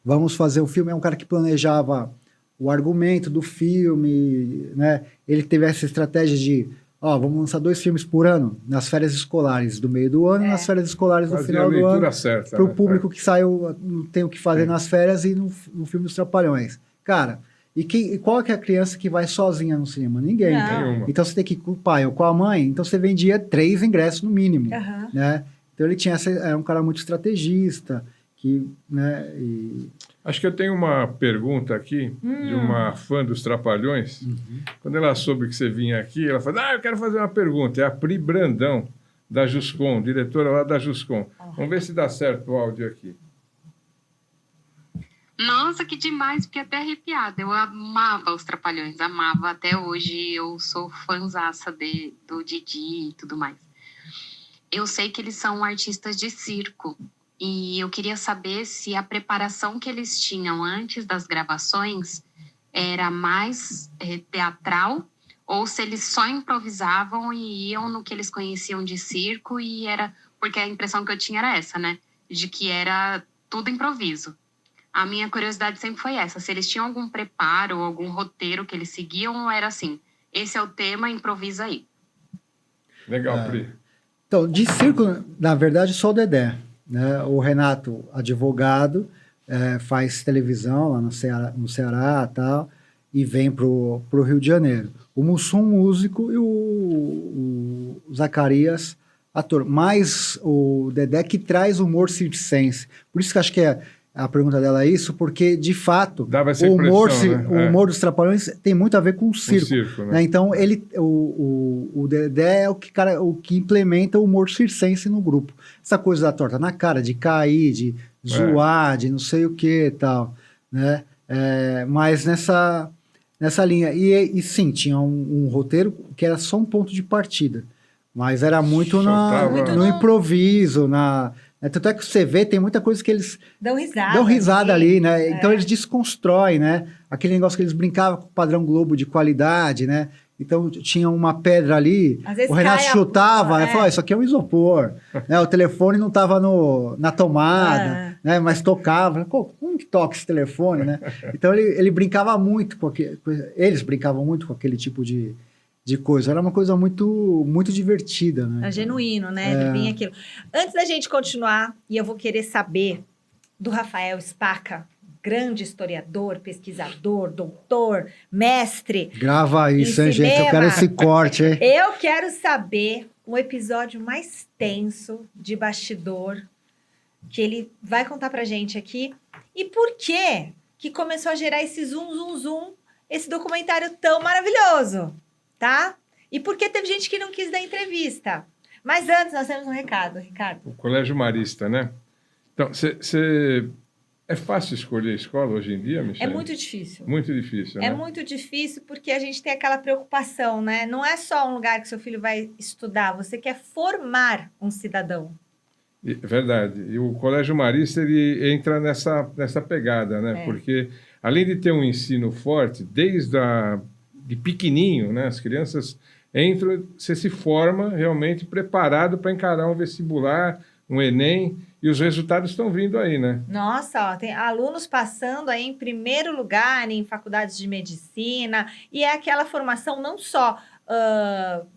vamos fazer um filme. É um cara que planejava o argumento do filme, né? Ele teve essa estratégia de, vamos lançar 2 filmes por ano, nas férias escolares do meio do ano e nas férias escolares do final do ano, para o público que saiu, não tem o que fazer nas férias e no filme dos Trapalhões. Cara, e qual que é a criança que vai sozinha no cinema? Ninguém. Então você tem que ir com o pai ou com a mãe, então você vendia 3 ingressos no mínimo, né? Então ele era um cara muito estrategista, né? Acho que eu tenho uma pergunta aqui de uma fã dos Trapalhões. Quando ela soube que você vinha aqui, ela falou, eu quero fazer uma pergunta. É a Pri Brandão, da Juscom, diretora lá da Juscom. Vamos ver se dá certo o áudio aqui. Nossa, que demais, fiquei até arrepiada. Eu amava os Trapalhões, amava. Até hoje eu sou fãzaça do Didi e tudo mais. Eu sei que eles são artistas de circo e eu queria saber se a preparação que eles tinham antes das gravações era mais teatral ou se eles só improvisavam e iam no que eles conheciam de circo e era... Porque a impressão que eu tinha era essa, né? de que era tudo improviso. A minha curiosidade sempre foi essa, se eles tinham algum preparo, algum roteiro que eles seguiam, ou era assim, esse é o tema, improvisa aí. Legal, Pri. Então, de circo, na verdade, só o Dedé. Né? O Renato, advogado, faz televisão lá no Ceará e tal, e vem pro Rio de Janeiro. O Mussum, músico, e o Zacarias, ator. Mas o Dedé que traz humor circense. Por isso que acho que a pergunta dela é isso, porque, de fato, Dava essa o humor, impressão, né? o humor dos Trapalhões tem muito a ver com o circo. Né? Né? Então, o Dedé é o que implementa o humor circense no grupo. Essa coisa da torta na cara, de cair, de zoar, de não sei o que e tal. Né? Mas nessa linha. E sim, tinha um roteiro que era só um ponto de partida. Mas era muito no improviso, tanto é que você vê, tem muita coisa que eles dão risada ali, né? Então eles desconstroem, né? Aquele negócio que eles brincavam com o padrão Globo de qualidade, né? Então tinha uma pedra ali, o Renato chutava, né? Falava, isso aqui é um isopor. Né? O telefone não estava na tomada, né? Mas tocava. Como que toca esse telefone, né? Então ele brincava muito eles brincavam muito com aquele tipo de coisa. Era uma coisa muito, muito divertida, né? É genuíno, né? Vinha aquilo. Antes da gente continuar, e eu vou querer saber do Rafael Spaca, grande historiador, pesquisador, doutor, mestre. Grava isso, hein, gente? Eu quero esse corte, hein? Eu quero saber o episódio mais tenso de bastidor que ele vai contar pra gente aqui. E por que começou a gerar esse zoom, esse documentário tão maravilhoso? Tá? E por que teve gente que não quis dar entrevista? Mas antes, nós temos um recado, Ricardo. O Colégio Marista, né? Então, é fácil escolher a escola hoje em dia, Michele? É muito difícil. Muito difícil, né? É muito difícil porque a gente tem aquela preocupação, né? Não é só um lugar que seu filho vai estudar, você quer formar um cidadão. É verdade. E o Colégio Marista, ele entra nessa pegada, né? Porque, além de ter um ensino forte, de pequenininho, né? As crianças entram, você se forma realmente preparado para encarar um vestibular, um Enem, e os resultados estão vindo aí, né? Nossa, ó, tem alunos passando aí em primeiro lugar em faculdades de medicina, e é aquela formação não só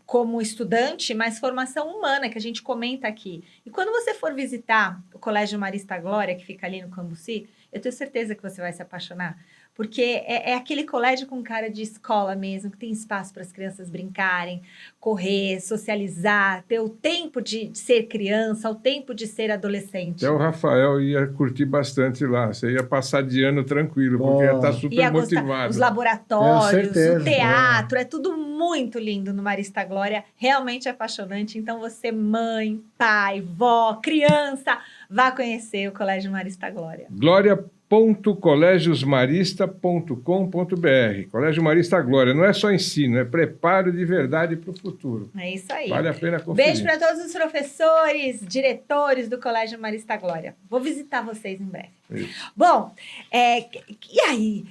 como estudante, mas formação humana, que a gente comenta aqui. E quando você for visitar o Colégio Marista Glória, que fica ali no Cambuci, eu tenho certeza que você vai se apaixonar. Porque é aquele colégio com cara de escola mesmo, que tem espaço para as crianças brincarem, correr, socializar, ter o tempo de ser criança, o tempo de ser adolescente. Até o Rafael ia curtir bastante lá. Você ia passar de ano tranquilo, porque ia estar super motivado. Os laboratórios, o teatro, é tudo muito lindo no Marista Glória. Realmente é apaixonante. Então você, mãe, pai, vó, criança, vá conhecer o Colégio Marista Glória. Gloria.colegiosmarista.com.br. Colégio Marista Glória. Não é só ensino, é preparo de verdade para o futuro. É isso aí. Vale a pena conferir. Beijo para todos os professores, diretores do Colégio Marista Glória. Vou visitar vocês em breve. Isso. Bom, e aí?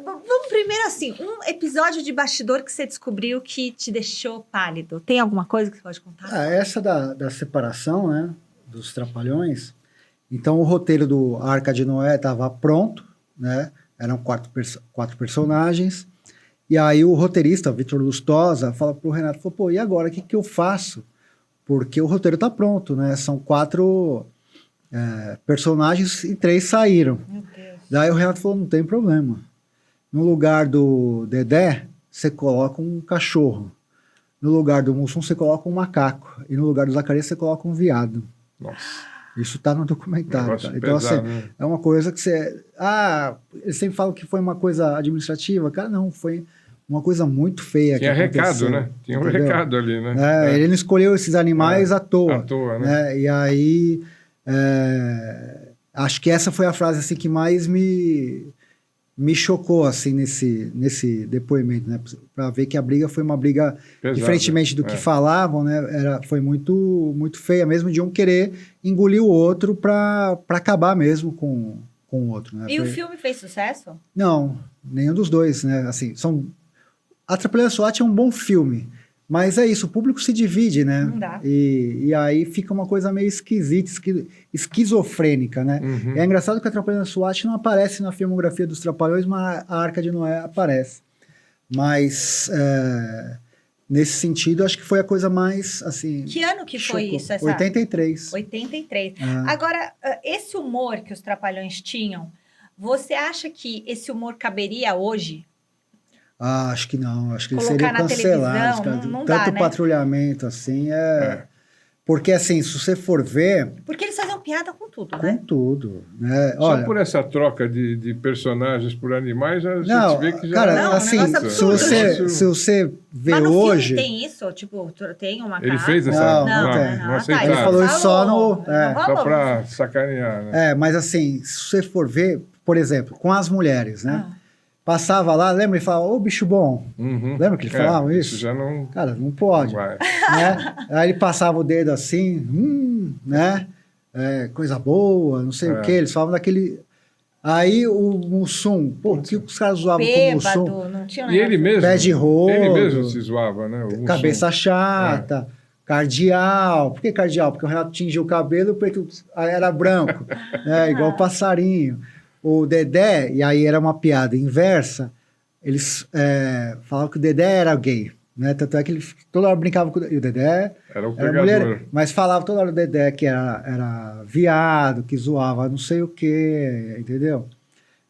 Vamos primeiro assim, um episódio de bastidor que você descobriu que te deixou pálido. Tem alguma coisa que você pode contar? Essa da separação, né, dos Trapalhões. Então, o roteiro do Arca de Noé estava pronto, né? Eram quatro personagens. E aí o roteirista, Vitor Lustosa, fala pro Renato, pô, e agora, o que eu faço? Porque o roteiro está pronto, né? São 4 personagens e 3 saíram. Meu Deus. Daí o Renato falou, não tem problema. No lugar do Dedé, você coloca um cachorro. No lugar do Mussum, você coloca um macaco. E no lugar do Zacarias, você coloca um viado. Nossa. Isso está no documentário. Tá? Então, pesado, assim, né? é uma coisa que você... eles sempre falam que foi uma coisa administrativa. Cara, não, foi uma coisa muito feia. Tinha que aconteceu, recado, né? Tinha um entendeu? recado ali, né? Ele não escolheu esses animais à toa. À toa, né? E aí, acho que essa foi a frase assim, que mais me chocou assim, nesse depoimento, né? Para ver que a briga foi uma briga, pesada, diferentemente do que falavam, né? Foi muito, muito feia mesmo, de um querer engolir o outro para acabar mesmo com o outro. Né? E o filme fez sucesso? Não, nenhum dos dois, né? Assim, A Trapalhões SWAT é um bom filme, Mas é isso, o público se divide, né? Não dá. E aí fica uma coisa meio esquisita, esquizofrênica, né? Uhum. É engraçado que a Trapalhões SWAT não aparece na filmografia dos Trapalhões, mas a Arca de Noé aparece. Mas, nesse sentido, acho que foi a coisa mais, assim... Que ano que foi chocou. isso? 83. 83. Ah. Agora, esse humor que os Trapalhões tinham, você acha que esse humor caberia hoje? Ah, acho que não. Acho que eles Colocar seriam na cancelados. televisão, Cara. não dá, Tanto né? patrulhamento, assim, Porque, assim, se você for ver, Porque eles faziam piada com tudo, com né? tudo, né? Só Olha, por essa troca de personagens por animais, a não, gente vê que já... cara, Não, um assim, negócio se absurdo. você vê Mas no hoje... filme tem isso? Tipo, tem uma Ele capa? fez essa... Não tem. Não Tá, aceitaram. Ele falou isso só no- Não é. Só rolou. para sacanear, né? mas assim, se você for ver, por exemplo, com as mulheres, né? Ah. Passava lá, lembra? Ele falava, ô bicho bom. Uhum. Lembra que ele falava isso? Isso já não... Cara, não pode. vai. Né? Aí ele passava o dedo assim, né? Coisa boa, não sei o quê. Eles falavam daquele... Aí o Mussum, pô, o que os caras zoavam com o Mussum? Bêbado, não tinha um E ele negócio- mesmo... Pé de rodo. Ele mesmo se zoava, né? O Cabeça Mussum. chata, cardeal. Por que cardeal? Porque o Renato tingiu o cabelo e o preto era branco, igual passarinho. O Dedé, e aí era uma piada inversa, eles falavam que o Dedé era gay, né? Tanto é que ele toda hora brincava com e o Dedé, Era o era pegador. mulher, mas falava toda hora do Dedé que era viado, que zoava não sei o quê, entendeu?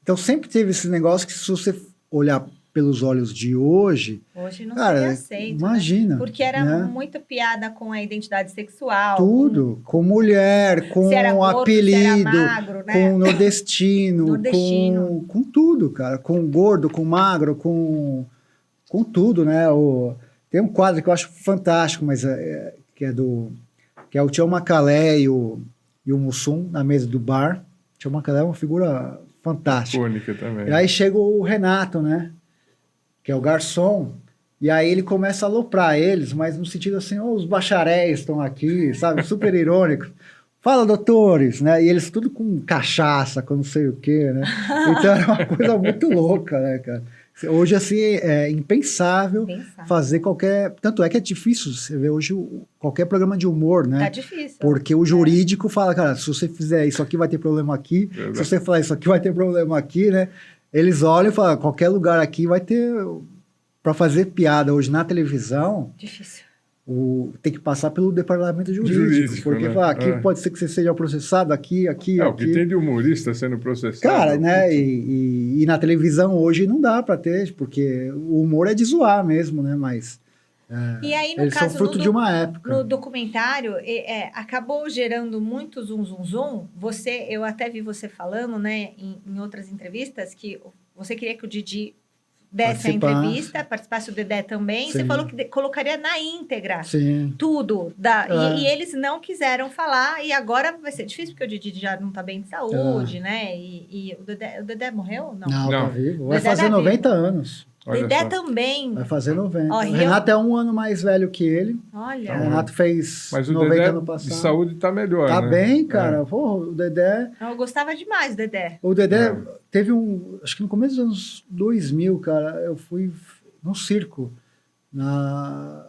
Então sempre teve esse negócio que se você olhar pelos olhos de hoje, Hoje não cara, seria aceito. imagina. Né? Porque era né? muita piada com a identidade sexual. Tudo, com mulher, com Se era gordo, apelido, se era magro, né? com nordestino, Nordestino. Com tudo, cara. Com gordo, com magro, com tudo, né? Tem um quadro que eu acho fantástico, mas que é o Tião Macalé e o Mussum na mesa do bar. O Tião Macalé é uma figura fantástica. Icônica também. E aí chega o Renato, né? Que é o garçom. E aí ele começa a aloprar eles, mas no sentido assim, os bacharéis estão aqui, sabe? Super irônico. Fala, doutores, né? E eles tudo com cachaça, com não sei o quê, né? Então era uma coisa muito louca, né, cara? Hoje, assim, é impensável fazer qualquer... Tanto é que é difícil você ver hoje qualquer programa de humor, né? Tá difícil. Porque o jurídico fala, cara, se você fizer isso aqui vai ter problema aqui, Verdade. se você falar isso aqui vai ter problema aqui, né? Eles olham e falam, qualquer lugar aqui vai ter... Para fazer piada hoje na televisão, Difícil. tem que passar pelo departamento jurídico, porque né? fala, aqui pode ser que você seja processado, aqui. O que tem de humorista sendo processado. Cara, né? E na televisão hoje não dá para ter, porque o humor é de zoar mesmo, né? Mas E aí, no eles caso, são fruto de uma época. No documentário, acabou gerando muito zum. Eu até vi você falando, né, em outras entrevistas, que você queria que o Didi desse a entrevista, participasse o Dedé também. Sim. Você falou que colocaria na íntegra. Sim. Tudo. E eles não quiseram falar, e agora vai ser difícil, porque o Didi já não está bem de saúde, né? E o Dedé morreu? Não. Não, tá Não. vivo. Vai Dedé fazer tá 90 anos. Olha Dedé só. também. Vai fazer 90. Ó, O Renato é um ano mais velho que ele. Olha. O Renato fez Mas o 90 Dedé ano de passado. saúde tá melhor, Tá né? bem, cara. Porra, o Dedé... Eu gostava demais do Dedé. O Dedé teve acho que no começo dos anos 2000, cara, eu fui num circo, não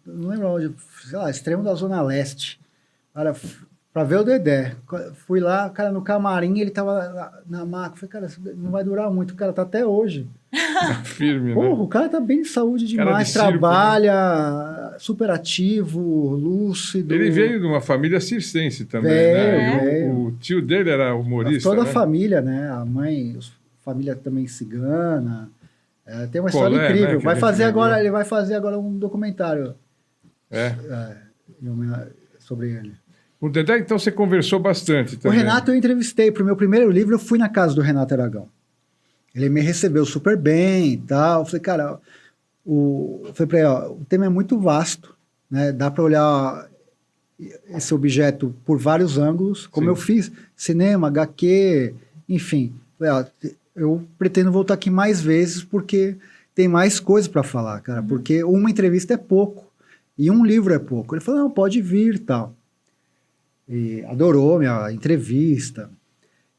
lembro onde, sei lá, extremo da Zona Leste, cara, pra ver o Dedé. Fui lá, cara, no camarim, ele tava na maca, falei, cara, isso não vai durar muito, o cara tá até hoje. Firme, Porra, né? o cara tá bem de saúde Cara demais, de circo, trabalha, super ativo, lúcido. Ele veio de uma família circense também, né? Veio. O tio dele era humorista, Toda né? a família, né? A mãe, família também cigana. Tem uma história Colé, incrível. né, que Vai ele fazer escreveu. agora, ele vai fazer agora um documentário sobre ele. O Dedé, então, você conversou bastante O também. Renato eu entrevistei. Para o meu primeiro livro, eu fui na casa do Renato Aragão. Ele me recebeu super bem e tal. Eu falei, cara, eu falei para ele, o tema é muito vasto, né? Dá para olhar esse objeto por vários ângulos, como Sim. eu fiz cinema, HQ, enfim. Falei, eu pretendo voltar aqui mais vezes porque tem mais coisa para falar, cara. Porque uma entrevista é pouco e um livro é pouco. Ele falou, não, pode vir e tal. E adorou minha entrevista.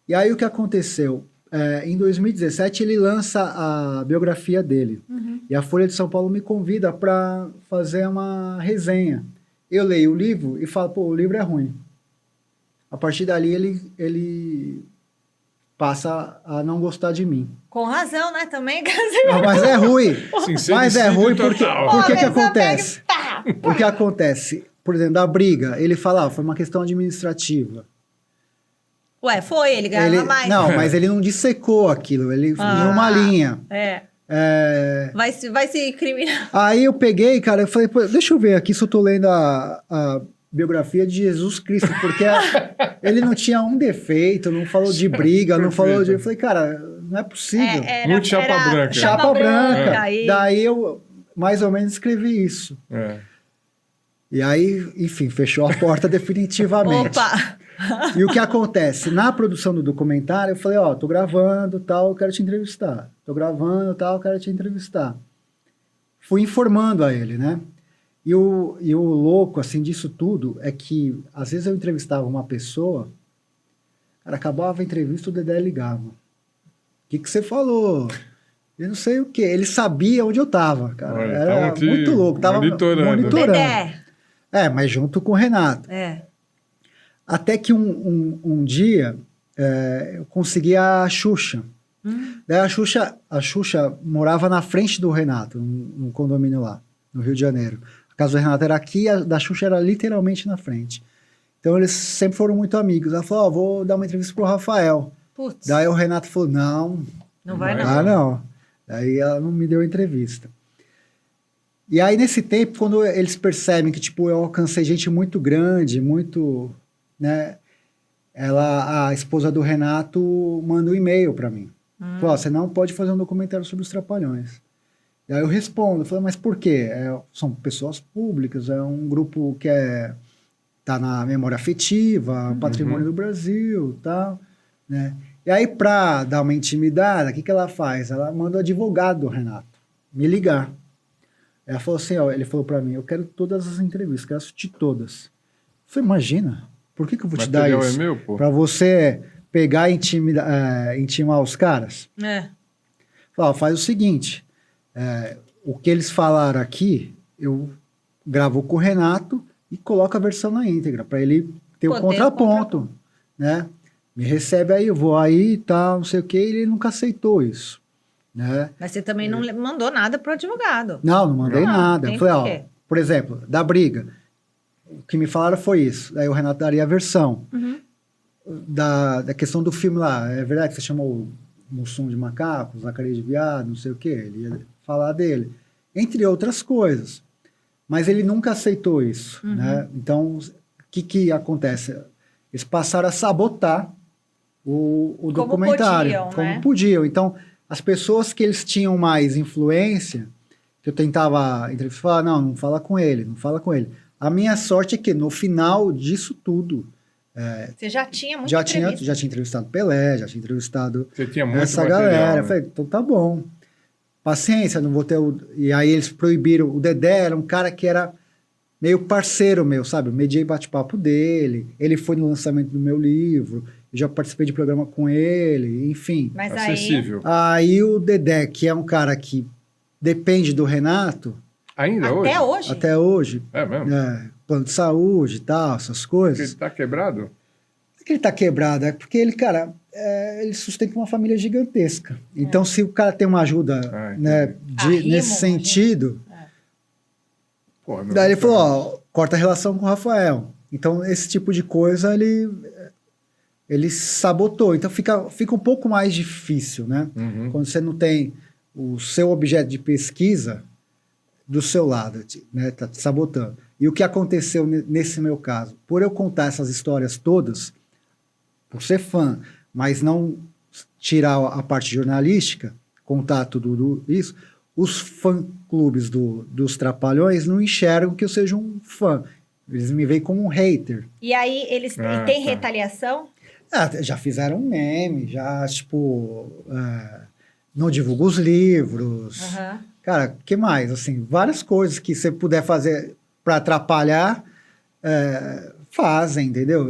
E aí o que aconteceu? em 2017 ele lança a biografia dele. E a Folha de São Paulo me convida para fazer uma resenha. Eu leio o livro e falo, pô, o livro é ruim. A partir dali ele passa a não gostar de mim. Com razão, né? Também. Não, mas é ruim. Mas é ruim porque... total. Por que Pô, que a pessoa acontece? pega e pá. O que acontece? Por exemplo, da briga, ele fala, foi uma questão administrativa. Ué, foi, ele ganhava mais. Não, mas ele não dissecou aquilo, ele em uma linha. Vai se criminar. Aí eu peguei, cara, eu falei, pô, deixa eu ver aqui se eu tô lendo a biografia de Jesus Cristo, porque ele não tinha um defeito, não falou de briga, não falou de... Eu falei, cara, não é possível. Muito chapa branca. Chapa branca. Aí... Daí eu, mais ou menos, escrevi isso. E aí, enfim, fechou a porta definitivamente. Opa! E o que acontece? Na produção do documentário, eu falei, ó, tô gravando, tal, eu quero te entrevistar. Tô gravando, tal, eu quero te entrevistar. Fui informando a ele, né? E o louco, assim, disso tudo é que, às vezes eu entrevistava uma pessoa, cara, acabava a entrevista, o Dedé ligava. O que você falou? Eu não sei o quê. Ele sabia onde eu tava, cara. Olha, era muito louco. Tava monitorando. Dedé. Mas junto com o Renato. Até que um dia eu consegui a Xuxa. Daí a Xuxa morava na frente do Renato, num condomínio lá, no Rio de Janeiro. A casa do Renato era aqui, a da Xuxa era literalmente na frente. Então eles sempre foram muito amigos. Ela falou, vou dar uma entrevista pro Rafael. Putz. Daí o Renato falou, não vai não. Ah, não. Daí ela não me deu entrevista. E aí nesse tempo, quando eles percebem que tipo, eu alcancei gente muito grande, muito... né? A esposa do Renato manda um e-mail para mim. Falou, você não pode fazer um documentário sobre os Trapalhões. E aí eu respondo, eu falei, mas por quê? São pessoas públicas, é um grupo que tá na memória afetiva, patrimônio do Brasil, tal, né? E aí, para dar uma intimidade, o que ela faz? Ela manda o advogado do Renato me ligar. Ela falou assim, ele falou para mim, eu quero todas as entrevistas, quero assistir todas. Eu falei, imagina, por que eu vou te dar isso? Para você pegar e intimar os caras? Falei, faz o seguinte, o que eles falaram aqui, eu gravo com o Renato e coloco a versão na íntegra, para ele ter o contraponto, né? Me recebe aí, eu vou aí e tal, não sei o que, e ele nunca aceitou isso, né? Mas você também não mandou nada pro advogado. Não mandei nada. Eu falei, por exemplo, da briga, o que me falaram foi isso, aí o Renato daria a versão. Da questão do filme lá, é verdade que você chamou o Mussum de macaco, Zacarias de viado, não sei o que, ele ia falar dele, entre outras coisas. Mas ele nunca aceitou isso, né? Então, o que acontece? Eles passaram a sabotar o documentário. Como podiam. Então, as pessoas que eles tinham mais influência, que eu tentava entrevistar, não fala com ele, não fala com ele. A minha sorte é que no final disso tudo... você já tinha muita já tinha entrevistado Pelé, já tinha entrevistado essa galera. Né? Eu falei, então tá bom. Paciência, não vou ter... E aí eles proibiram. O Dedé era um cara que era meio parceiro meu, sabe? Eu mediei bate-papo dele. Ele foi no lançamento do meu livro. Eu já participei de programa com ele, enfim. Mas acessível. Aí o Dedé, que é um cara que depende do Renato... Ainda hoje? Até hoje? Até hoje. É mesmo? Plano de saúde e tal, essas coisas. Porque ele tá quebrado? Não é que ele tá quebrado, é porque ele, cara, ele sustenta uma família gigantesca. Então, se o cara tem uma ajuda né, nesse sentido... Porra, daí ele falou, corta a relação com o Rafael. Então, esse tipo de coisa, ele sabotou. Então, fica um pouco mais difícil, né? Quando você não tem o seu objeto de pesquisa do seu lado, né? Tá te sabotando. E o que aconteceu nesse meu caso? Por eu contar essas histórias todas, por ser fã, mas não tirar a parte jornalística, contar tudo isso, os fã-clubes dos Trapalhões não enxergam que eu seja um fã. Eles me veem como um hater. E aí, eles têm retaliação? Já fizeram um meme, já, tipo... não divulga os livros. Cara, o que mais? Assim, várias coisas que você puder fazer para atrapalhar, fazem, entendeu?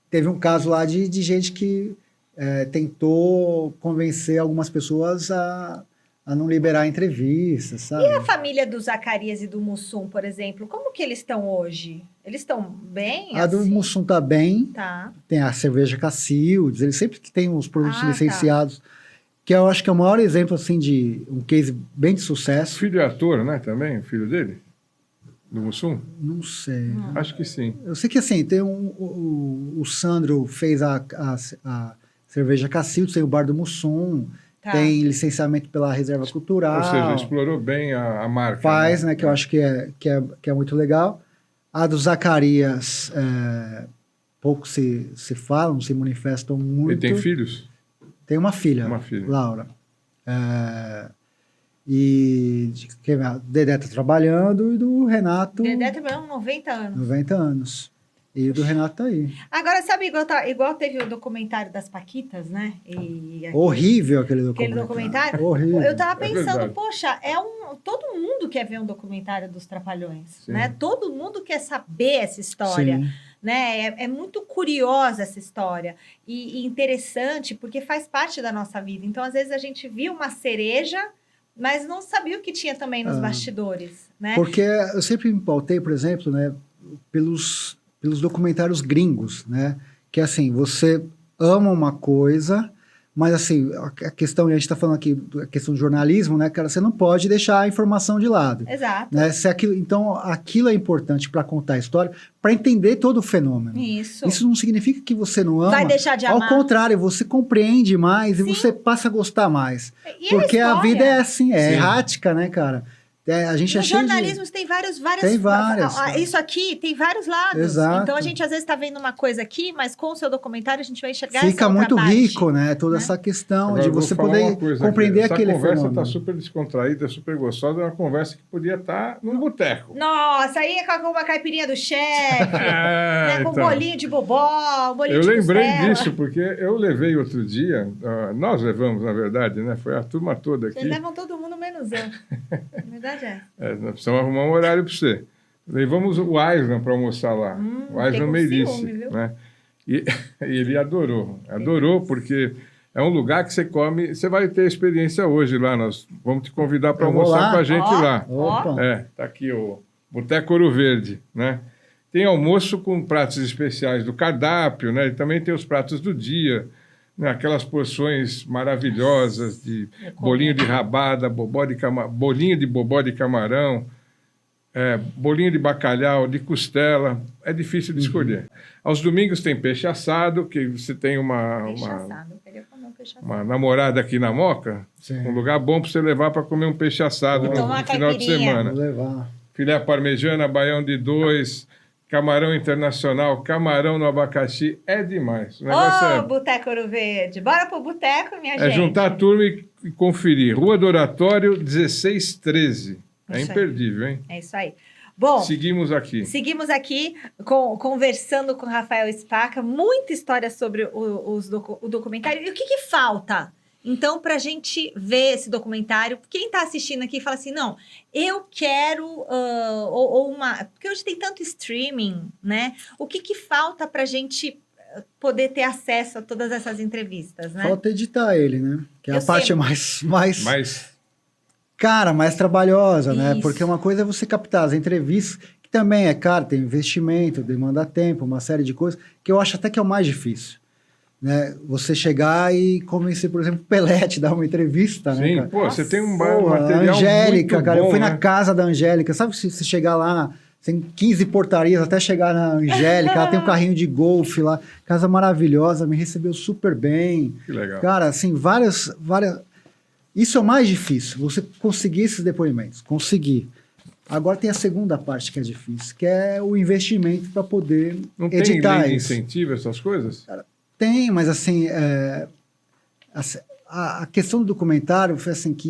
Teve um caso lá de gente que tentou convencer algumas pessoas a não liberar entrevistas, sabe? E a família do Zacarias e do Mussum, por exemplo, como que eles estão hoje? Eles estão bem? A do assim? Mussum tá bem, Tá. tem a cerveja Cacildes, ele sempre que tem os produtos Ah, licenciados, que eu acho que é o maior exemplo, assim, de um case bem de O sucesso. filho é ator, né? Também, o filho dele? Do Mussum? Não sei. Acho que sim. Eu sei que, assim, tem o Sandro fez a cerveja Cacildes, tem o bar do Mussum, Tá. tem licenciamento pela Reserva Cultural. Ou seja, explorou bem a marca. Faz, né? né? Que eu acho que é muito legal. A do Zacarias, pouco se fala, não se manifestam muito. Ele tem filhos? Tem uma filha, Uma filha. Laura. Quem mais? Dedé tá trabalhando e do Renato, Dedé trabalhou 90 anos. 90 anos. E o do Renato tá aí. Agora, sabe, igual teve o documentário das Paquitas, né? Horrível aquele Aquele documentário. documentário. Horrível. Eu tava pensando, verdade. poxa, todo mundo quer ver um documentário dos Trapalhões, Sim. né? Todo mundo quer saber essa história, Sim. né? É muito curiosa essa história e interessante porque faz parte da nossa vida. Então, às vezes a gente viu uma cereja, mas não sabia o que tinha também nos bastidores, né? Porque eu sempre me pautei, por exemplo, né, pelos documentários gringos, né? Que assim, você ama uma coisa, mas assim, a questão, a gente está falando aqui, a questão do jornalismo, né, cara, você não pode deixar a informação de lado. Exato. Né? Então, aquilo é importante para contar a história, para entender todo o fenômeno. Isso. não significa que você não ama. Vai deixar de amar. Ao contrário, você compreende mais Sim. e você passa a gostar mais. E Porque a história? vida é assim, é Sim. errática, né, cara? A gente No é cheio de... jornalismo tem várias. Tem várias. Isso aqui tem vários lados. Exato. Então a gente às vezes está vendo uma coisa aqui, mas com o seu documentário a gente vai enxergar Fica essa outra muito parte. rico, né? Toda né? essa questão Agora, de eu vou você falar uma poder coisa compreender aqui. aquele Essa conversa fenômeno. está super descontraída, super gostosa. É uma conversa que podia estar num boteco. Nossa, aí é com uma caipirinha do chefe, né? Com um então. bolinho de bobó, um bolinho Eu de lembrei costela. disso, porque eu levei outro dia, nós levamos, na verdade, né? Foi a turma toda aqui. Vocês levam todo mundo menos eu. A verdade é. Nós precisamos arrumar um horário para você. Levamos o Aislan para almoçar lá. O Aislan com Meirice. ciúme, viu? Né? E ele adorou. Adorou, porque é um lugar que você come. Você vai ter experiência hoje lá. Nós vamos te convidar para Eu vou almoçar lá? com a gente Ó. lá. Opa! Tá aqui o Boteco Ouro Verde, né? Tem almoço com pratos especiais do cardápio, né? E também tem os pratos do dia, né? Aquelas porções maravilhosas de bolinho de rabada, bolinho de bobó de camarão, bolinho de bacalhau, de costela. É difícil de escolher. Aos domingos tem peixe assado, que você tem Peixe assado. Eu queria comer um peixe assado. uma namorada aqui na Moca, Sim. um lugar bom para você levar para comer um peixe assado E no tomar final de caipirinha. semana. Vou levar. Filé parmegiana, baião de 2, camarão internacional, camarão no abacaxi, é demais. O negócio Boteco Ouro Verde. Bora pro boteco, minha é gente. juntar a turma e conferir. Rua do Oratório, 1613. É Isso aí. imperdível, hein? É isso aí. Bom, Seguimos aqui. seguimos aqui conversando com Rafael Spaca, muita história sobre o documentário. E o que falta? Então, para a gente ver esse documentário, quem está assistindo aqui fala assim, não, eu quero porque hoje tem tanto streaming, né? O que falta para a gente poder ter acesso a todas essas entrevistas, né? Falta editar ele, né? Que é Eu a parte sei. Mas cara, mais trabalhosa, né? Isso. Porque uma coisa é você captar as entrevistas, que também é caro, tem investimento, demanda tempo, uma série de coisas, que eu acho até que é o mais difícil. Né? Você chegar e convencer, por exemplo, o Pelé a te dar uma entrevista, né, sim, cara? pô, você tem um Pô, a material Angélica, muito cara, bom, eu fui né? na casa da Angélica, sabe se você chegar lá, tem 15 portarias até chegar na Angélica, ela tem um carrinho de golfe lá, casa maravilhosa, me recebeu super bem. Que legal. Cara, assim, várias... Isso é o mais difícil, você conseguir esses depoimentos, conseguir. Agora tem a segunda parte que é difícil, que é o investimento para poder Não tem editar lei de isso. incentivo, essas coisas? Tem, mas assim, a questão do documentário foi assim que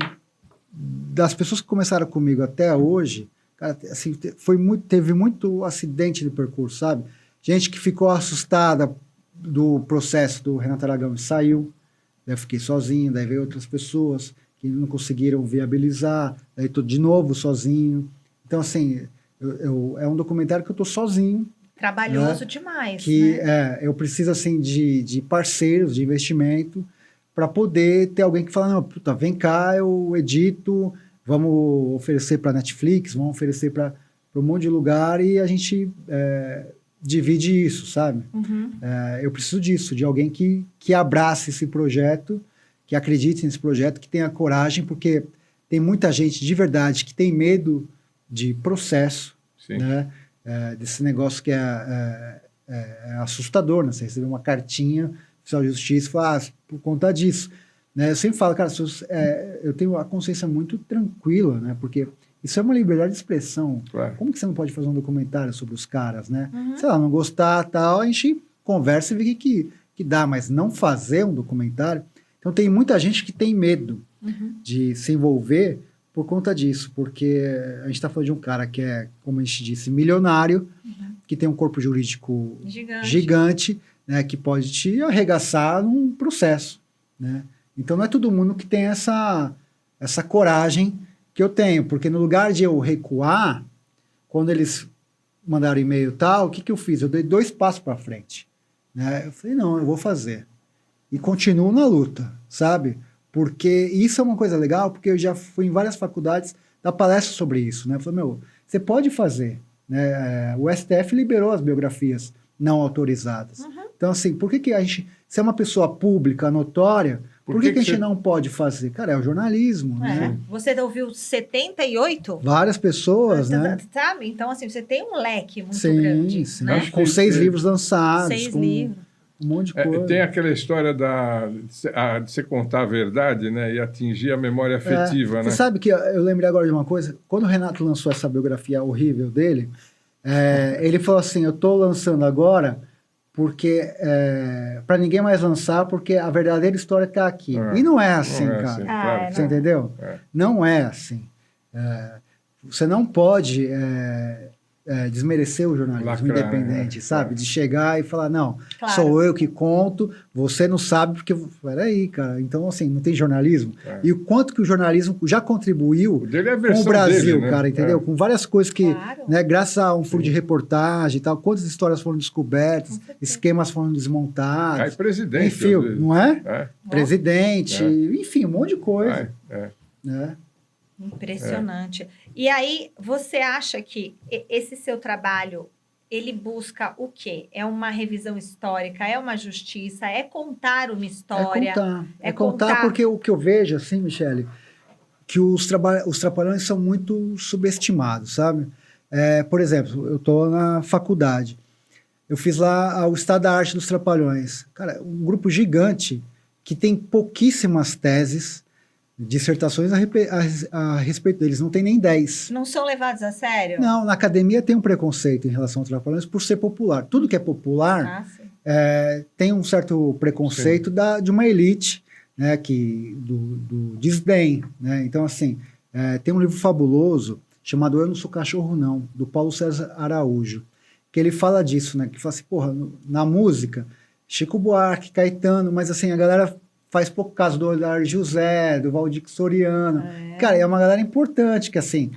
das pessoas que começaram comigo até hoje, cara, assim, teve muito acidente de percurso, sabe? Gente que ficou assustada do processo do Renato Aragão e saiu, daí eu fiquei sozinho, daí veio outras pessoas que não conseguiram viabilizar, daí tô de novo sozinho. Então, assim, é um documentário que eu tô sozinho Trabalhoso demais, que né? eu preciso assim de parceiros, de investimento, para poder ter alguém que fala, não, puta, vem cá, eu edito, vamos oferecer para Netflix, vamos oferecer para um monte de lugar e a gente divide isso, sabe? Uhum. Eu preciso disso, de alguém que abrace esse projeto, que acredite nesse projeto, que tenha coragem, porque tem muita gente de verdade que tem medo de processo, Sim. né? Desse negócio que é assustador, né? Você receber uma cartinha oficial de justiça e falar, por conta disso. Né? Eu sempre falo, cara, eu tenho a consciência muito tranquila, né? Porque isso é uma liberdade de expressão. Claro. Como que você não pode fazer um documentário sobre os caras, né? Uhum. Sei lá, não gostar, tal, a gente conversa e vê o que dá, mas não fazer um documentário... Então, tem muita gente que tem medo de se envolver por conta disso, porque a gente está falando de um cara que é, como a gente disse, milionário, que tem um corpo jurídico gigante, né, que pode te arregaçar num processo, né? Então, não é todo mundo que tem essa coragem que eu tenho, porque no lugar de eu recuar, quando eles mandaram e-mail e tal, o que eu fiz? Eu dei 2 passos para frente, né? Eu falei, não, eu vou fazer. E continuo na luta, sabe? Porque isso é uma coisa legal, porque eu já fui em várias faculdades dar palestra sobre isso, né? Eu falei, você pode fazer, né? O STF liberou as biografias não autorizadas. Então, assim, por que a gente, se é uma pessoa pública, notória, por que a gente não pode fazer? Cara, é o jornalismo, né? Você ouviu 78? Várias pessoas, né? Sabe? Então, assim, você tem um leque muito sim, grande. Sim, né? com 6 livros lançados. 6 livros. Um monte de coisa. Tem aquela história de você contar a verdade, né? E atingir a memória afetiva, né? Você sabe que eu lembrei agora de uma coisa? Quando o Renato lançou essa biografia horrível dele, ele falou assim, eu estou lançando agora porque para ninguém mais lançar, porque a verdadeira história está aqui. E não é assim, não é cara. Assim, claro. Você entendeu? Não é assim. Você não pode desmerecer o jornalismo independente, sabe? De chegar e falar, não, sou eu que conto, você não sabe, porque... Peraí, cara, então, assim, não tem jornalismo? E o quanto que o jornalismo já contribuiu com o Brasil, dele, né? cara, entendeu? Com várias coisas que, né, graças a um furo de reportagem e tal, quantas histórias foram descobertas, esquemas foram desmontados. Cai presidente. Enfim, não é? Presidente, enfim, um monte de coisa. Né? Impressionante. E aí, você acha que esse seu trabalho, ele busca o quê? É uma revisão histórica? É uma justiça? É contar uma história? É contar porque o que eu vejo, assim, Michele, que os Trapalhões são muito subestimados, sabe? Por exemplo, eu estou na faculdade. Eu fiz lá o Estado da Arte dos Trapalhões. Cara, um grupo gigante que tem pouquíssimas teses, dissertações a respeito deles, não tem nem 10. Não são levados a sério? Não, na academia tem um preconceito em relação aos Trapalhões por ser popular. Tudo que é popular tem um certo preconceito de uma elite, né, do desdém. Né? Então, assim, tem um livro fabuloso chamado Eu Não Sou Cachorro Não, do Paulo César Araújo, que ele fala disso, né, que fala assim, porra, na música, Chico Buarque, Caetano, mas assim, a galera faz pouco caso do Hilário José, do Valdir Soriano. Cara, é uma galera importante, que assim,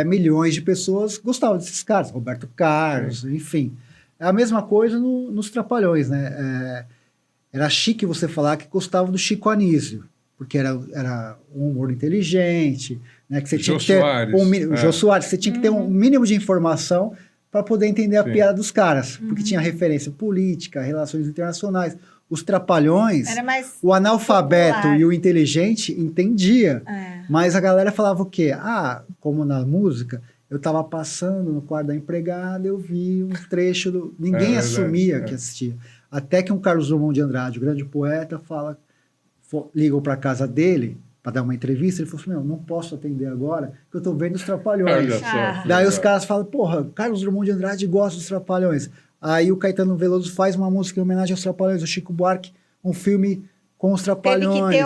milhões de pessoas gostavam desses caras, Roberto Carlos, enfim. É a mesma coisa nos Trapalhões, né? Era chique você falar que gostava do Chico Anísio, porque era um humor inteligente, né? Que você tinha que ter o Jô Soares, você tinha que ter um mínimo de informação para poder entender a piada dos caras, porque tinha referência política, relações internacionais. Os Trapalhões, o analfabeto popular e o inteligente entendia, mas a galera falava o quê? Como na música, eu estava passando no quarto da empregada, eu vi um trecho, ninguém assumia que assistia. Até que um Carlos Drummond de Andrade, o grande poeta, ligam para a casa dele para dar uma entrevista, ele falou assim, não posso atender agora, porque eu estou vendo os Trapalhões. Daí os caras falam, porra, Carlos Drummond de Andrade gosta dos Trapalhões. Aí o Caetano Veloso faz uma música em homenagem aos Trapalhões, o Chico Buarque, um filme com os Trapalhões.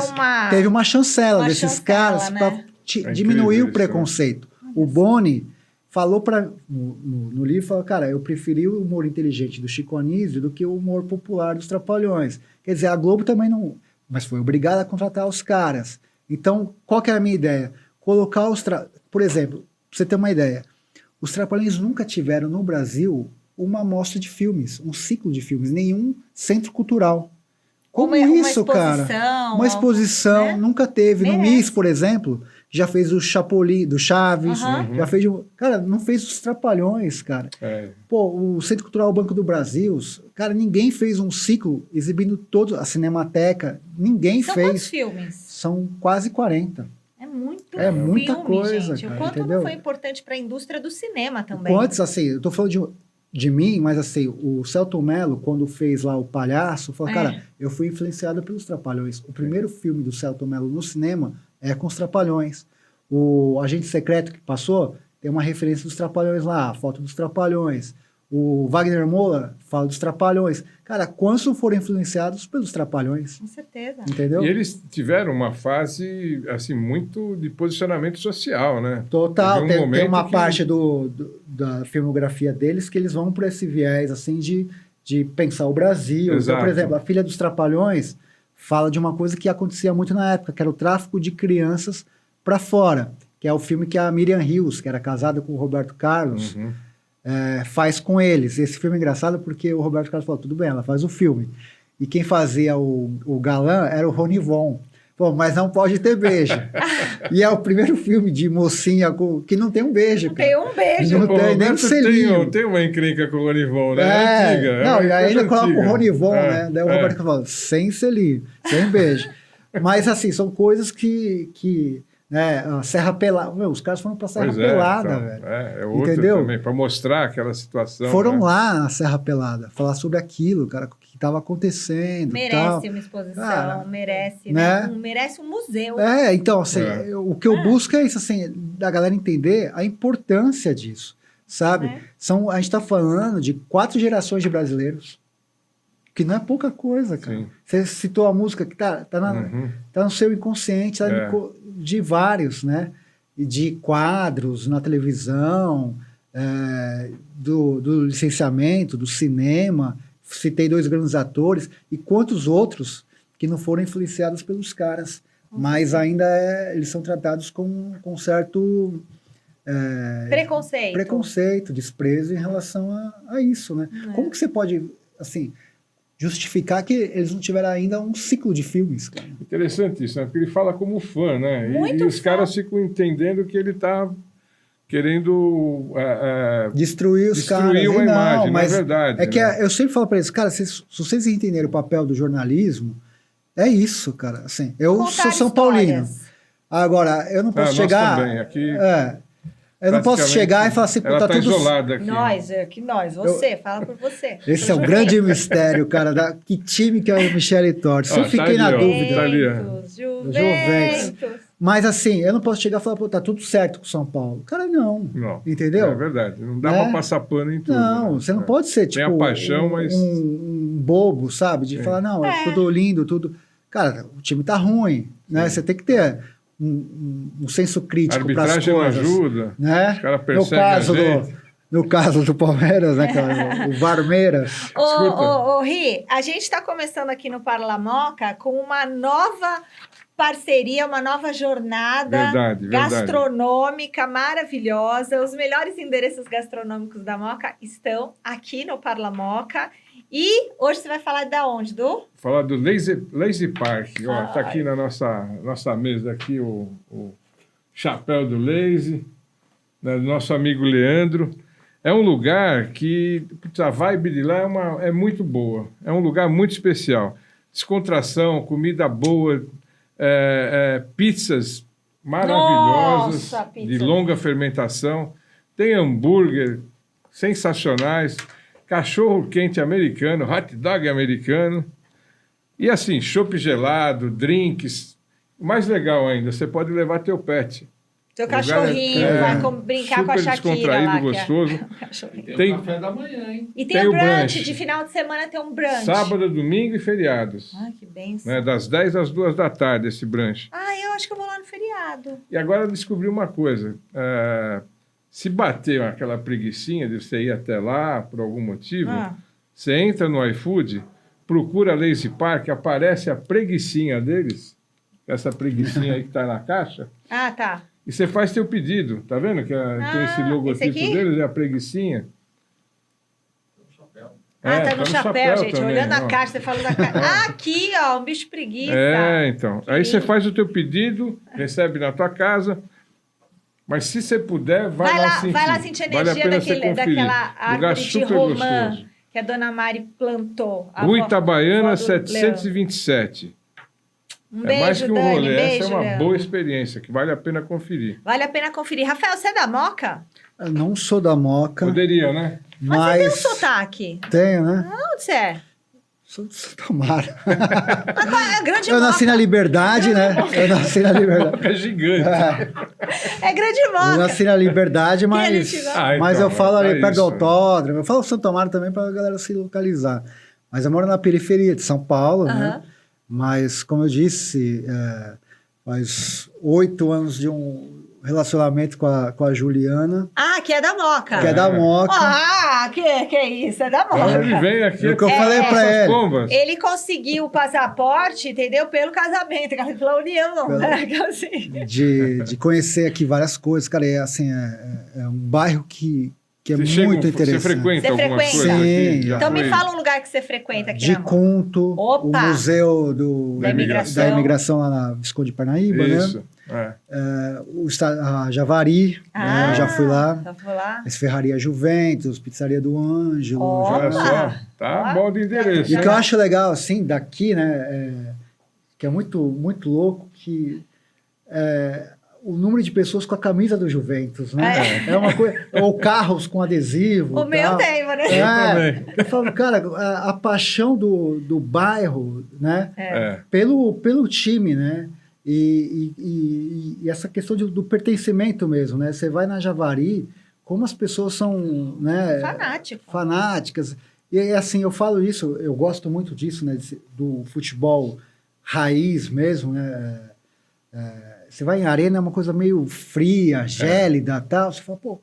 Teve uma chancela desses caras, né, para diminuir o preconceito. O Boni falou no livro, falou, cara, eu preferi o humor inteligente do Chico Anísio do que o humor popular dos Trapalhões. Quer dizer, a Globo também não... Mas foi obrigada a contratar os caras. Então, qual que era a minha ideia? Colocar por exemplo, pra você ter uma ideia, os Trapalhões nunca tiveram no Brasil uma mostra de filmes, um ciclo de filmes, nenhum centro cultural. Como uma isso, cara? exposição, Uma exposição, né? nunca teve. No Merece. MIS, por exemplo, já fez o Chapolin, do Chaves, Aham. já fez... Cara, não fez os Trapalhões, cara. É. Pô, o Centro Cultural Banco do Brasil, cara, ninguém fez um ciclo exibindo todos, a Cinemateca, ninguém São quantos fez. filmes? São quase 40. É muito É muita filme, coisa, gente. cara, O quanto entendeu? não foi importante para a indústria do cinema também. Quantos, assim, eu tô falando de mim, mas assim, o Selton Mello, quando fez lá o Palhaço, falou, cara, eu fui influenciado pelos Trapalhões. O primeiro filme do Selton Mello no cinema é com os Trapalhões. O Agente Secreto que passou, tem uma referência dos Trapalhões lá, a foto dos Trapalhões. O Wagner Moura fala dos Trapalhões. Cara, quantos não foram influenciados pelos Trapalhões? Com certeza. Entendeu? E eles tiveram uma fase, assim, muito de posicionamento social, né? Total, Teve um tem momento uma que- parte da filmografia deles que eles vão por esse viés, assim, de pensar o Brasil. Então, Exato. por exemplo, a Filha dos Trapalhões fala de uma coisa que acontecia muito na época, que era o tráfico de crianças para fora, que é o filme que a Miriam Hills, que era casada com o Roberto Carlos, Uhum. faz com eles. Esse filme é engraçado porque o Roberto Carlos falou, tudo bem, ela faz o filme. E quem fazia o galã era o Rony Von. Pô, mas não pode ter beijo. E é o primeiro filme de mocinha que não tem um beijo, Não cara. tem um beijo. Não O tem nem um Roberto selinho. tem uma encrenca com o Ronivon, né? É antiga. é Não, uma e aí coisa ele coloca antiga. o Rony Von, É, né? Daí o Roberto Carlos fala, sem selinho, sem beijo. Mas, assim, são coisas que né, a Serra Pelada... Meu, os caras foram pra Serra Pois Pelada, então, velho. É outro Entendeu? também, para mostrar aquela situação. Foram né? lá na Serra Pelada, falar sobre aquilo, cara, o que estava acontecendo e tal. Merece uma exposição, Cara, merece, né? Merece um museu. Então, assim, É. o que eu busco é isso, assim, da galera entender a importância disso, sabe? É. A gente está falando de 4 gerações de brasileiros, que não é pouca coisa, cara. Sim. Você citou a música que tá Uhum. no seu inconsciente, tá É. de vários, né? E de quadros na televisão, do licenciamento, do cinema. Citei 2 grandes atores e quantos outros que não foram influenciados pelos caras, mas ainda eles são tratados com certo preconceito, desprezo em relação a isso, né? É. Como que você pode, assim, justificar que eles não tiveram ainda um ciclo de filmes, cara? Interessante isso, né? Porque ele fala como fã, né? Muito E os fã. caras ficam entendendo que ele está querendo Destruir os destruir caras. uma E não, imagem, mas não é verdade. é que né? eu sempre falo para eles, cara, se vocês entenderem o papel do jornalismo, é isso, cara. Assim, eu Contar sou São Paulino. histórias. Agora, eu não posso nós chegar. também, aqui, Eu não posso praticamente, chegar e falar assim, pô, ela tá está tudo. isolada aqui. Nós, você, fala por você. Esse é o grande mistério, cara, que time que é o Michele torce. Eu Ó, tá fiquei na ali, ó. dúvida. Tá ali, ó. Juventus. Mas assim, eu não posso chegar e falar, pô, tá tudo certo com São Paulo. Cara, não. Não, Entendeu? É verdade. Não dá Né? para passar pano em tudo. Não, né? você não pode ser, Tem tipo, a paixão, mas... um bobo, sabe? De Sim. falar, não, é tudo lindo, tudo... Cara, o time tá ruim, né? Sim. Você tem que ter um senso A crítico para as arbitragem não coisas. ajuda. Né? Os caras perseguem a gente. No caso do Palmeiras, né, cara? O Varmeiras. Escuta. Ri, a gente está começando aqui no Parlamoca com uma nova parceria, uma nova jornada Verdade. gastronômica maravilhosa. Os melhores endereços gastronômicos da Moca estão aqui no Parlamoca. E hoje você vai falar da onde, Du? Falar do Lazy Park. Ó, tá aqui na nossa mesa aqui o chapéu do Lazy, né, do nosso amigo Leandro. É um lugar que putz, a vibe de lá é muito boa. É um lugar muito especial. Descontração, comida boa, pizzas maravilhosas, Nossa, pizza. de longa fermentação. Tem hambúrguer sensacionais, cachorro quente americano, hot dog americano. E assim, chopp gelado, drinks. O mais legal ainda, você pode levar teu pet. Seu O lugar cachorrinho vai brincar com a super Shakira descontraído, lá. gostoso. Cachorrinho. Tem- o café da manhã, hein? E tem Tem o o brunch, brunch. de final de semana tem um brunch. Sábado, domingo e feriados. Ai, que bênção. Né, das 10 às 2 da tarde esse brunch. Eu acho que eu vou lá no feriado. E agora eu descobri uma coisa. Se bater aquela preguicinha de você ir até lá por algum motivo, você entra no iFood, procura Lazy Park, aparece a preguicinha deles, essa preguicinha aí que está na caixa, Tá. e você faz seu pedido. Tá vendo que tem esse esse logotipo aqui? deles, é a preguicinha. Tá no chapéu, gente. também, Olhando a ó. caixa, você falou da caixa. Aqui, ó, um bicho preguiça. Então. Que Aí você lindo. faz o teu pedido, recebe na tua casa. Mas se você puder, vai lá sentir. Vai lá sentir a Vale a energia pena você conferir. daquela Lugar árvore de super romã gostoso. que a dona Mari plantou. A Rua avó- Itabaiana, avó do Leandro. 727. Um É beijo, mais que um Dani. rolê. Beijo, Essa é uma Leandro. boa experiência, que vale a pena conferir. Vale a pena conferir. Rafael, você é da Moca? Eu não sou da Moca, Poderia, né? Mas você tem um mas sotaque. tenho, né? Onde você é? Sou de Santa Mara. Mas qual é a grande Eu Moca? nasci na Liberdade, né? Eu nasci na Liberdade. É gigante. É grande Eu Moca. nasci na Liberdade, a mas, gente gosta. mas então, eu falo ali é perto do isso. autódromo. Eu falo Santo Amaro também para a galera se localizar. Mas eu moro na periferia de São Paulo, né? Aham. Mas, como eu disse, faz 8 anos de um relacionamento com a Juliana, Ah, que é da Moca. que é da Moca. Ah, que isso, é da Então Moca. ele vem aqui. É o que eu falei pra essas ele. pombas. Ele conseguiu o passaporte, entendeu? Pelo casamento, pela união. Pelo- Né? Assim. de conhecer aqui várias coisas, cara. Assim, é um bairro que é muito interessante. Você frequenta Você algumas frequenta? coisas aqui? Sim, Já Então me foi? fala um lugar que você frequenta aqui De na Moca. Conto, Opa! o museu Da imigração. da imigração lá na Visconde de Parnaíba, né? Isso. A Javari, né? Eu já fui lá. Já fui lá. As Ferraria Juventus, Pizzaria do Ângelo. Ó. Olha Opa! só. Tá bom de endereço. E o hein? que eu acho legal, assim, daqui, né, que é muito, muito louco, que o número de pessoas com a camisa do Juventus, né? É uma coisa... Ou carros com adesivo. O meu tal. tem, né? também. Eu falo, cara, a paixão do bairro, né? É. Pelo time, né? E essa questão do pertencimento mesmo, né? Você vai na Javari, como as pessoas são, né? Fanático. Fanáticas. E assim, eu falo isso, eu gosto muito disso, né? Do futebol raiz mesmo, né? Você vai em arena, é uma coisa meio fria, gélida, tal. Você fala, pô,